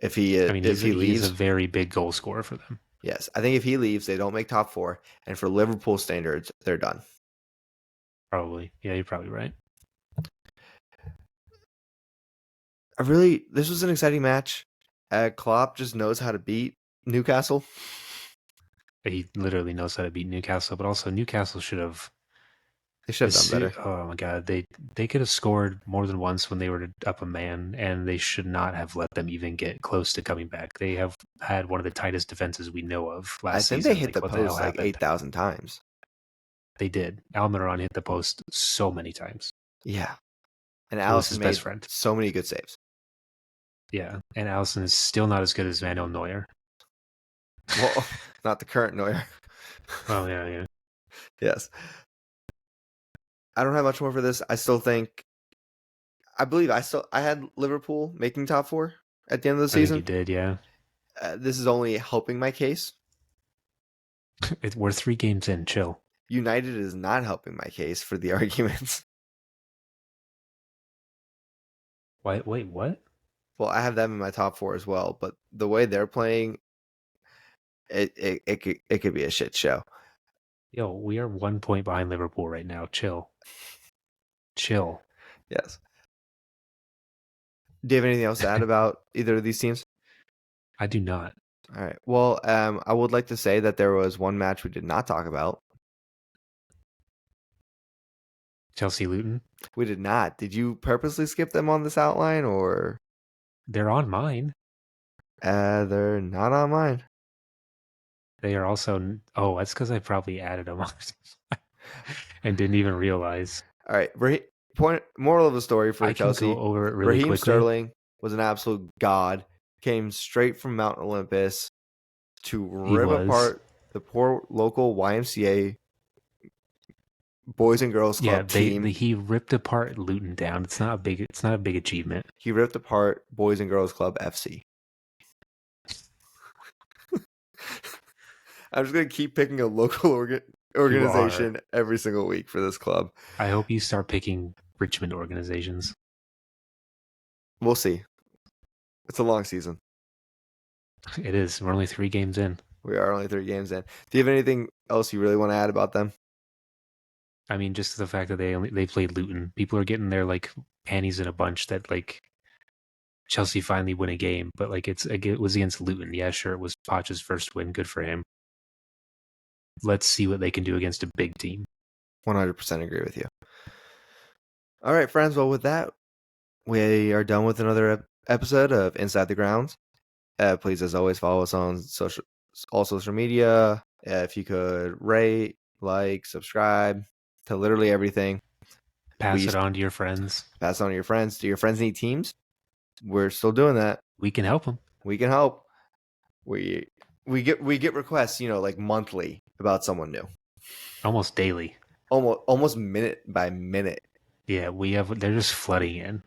leaves. He's a very big goal scorer for them. Yes, I think if he leaves, they don't make top 4, and for Liverpool standards, they're done. Probably, yeah, you're probably right. This was an exciting match. Klopp just knows how to beat Newcastle. He literally knows how to beat Newcastle, but also Newcastle should have. They should have done better. Oh my god, they could have scored more than once when they were up a man, and they should not have let them even get close to coming back. They have had one of the tightest defenses we know of last season. I think they hit the post like 8,000 times. They did. Almiron hit the post so many times. Yeah, and Alisson made best friend. So many good saves. Yeah, and Alisson is still not as good as Manuel Neuer. Well, not the current Neuer. Oh yeah. Yes. I don't have much more for this. I had Liverpool making top 4 at the end of the season. I think you did, yeah. This is only helping my case. We're 3 games in. Chill. United is not helping my case for the arguments. Wait, what? Well, I have them in my top 4 as well, but the way they're playing, it could be a shit show. Yo, we are 1 point behind Liverpool right now. Chill. Yes. Do you have anything else to add about either of these teams? I do not. All right. Well, I would like to say that there was one match we did not talk about. Chelsea Luton. We did not. Did you purposely skip them on this outline, or They're on mine. they're not on mine? They are also. Oh, that's because I probably added them and didn't even realize. All right. Moral of the story for I can Chelsea: go over it really Raheem quickly. Sterling was an absolute god. Came straight from Mount Olympus to rip apart the poor local YMCA boys and girls club team. He ripped apart Luton down. It's not a big achievement. He ripped apart boys and girls club FC. I'm just gonna keep picking a local organization every single week for this club. I hope you start picking Richmond organizations. We'll see. It's a long season. It is. We're only 3 games in. We are only 3 games in. Do you have anything else you really want to add about them? I mean, just the fact that they played Luton. People are getting their like panties in a bunch that like Chelsea finally win a game, but like it was against Luton. Yeah, sure, it was Poch's first win. Good for him. Let's see what they can do against a big team. 100% agree with you. All right, friends. Well, with that, we are done with another episode of Inside the Grounds. Please, as always, follow us on all social media. If you could rate, like, subscribe to literally everything. Pass it on to your friends. Pass it on to your friends. Do your friends need teams? We're still doing that. We can help them. We can help. We get requests, like monthly about someone new. Almost daily. Almost minute by minute. Yeah, they're just flooding in.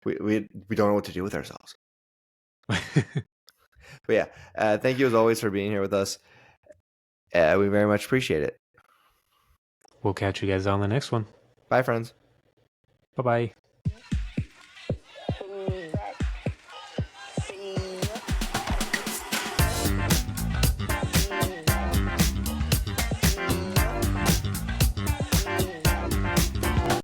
We don't know what to do with ourselves. But yeah, thank you as always for being here with us. We very much appreciate it. We'll catch you guys on the next one. Bye, friends. Bye-bye.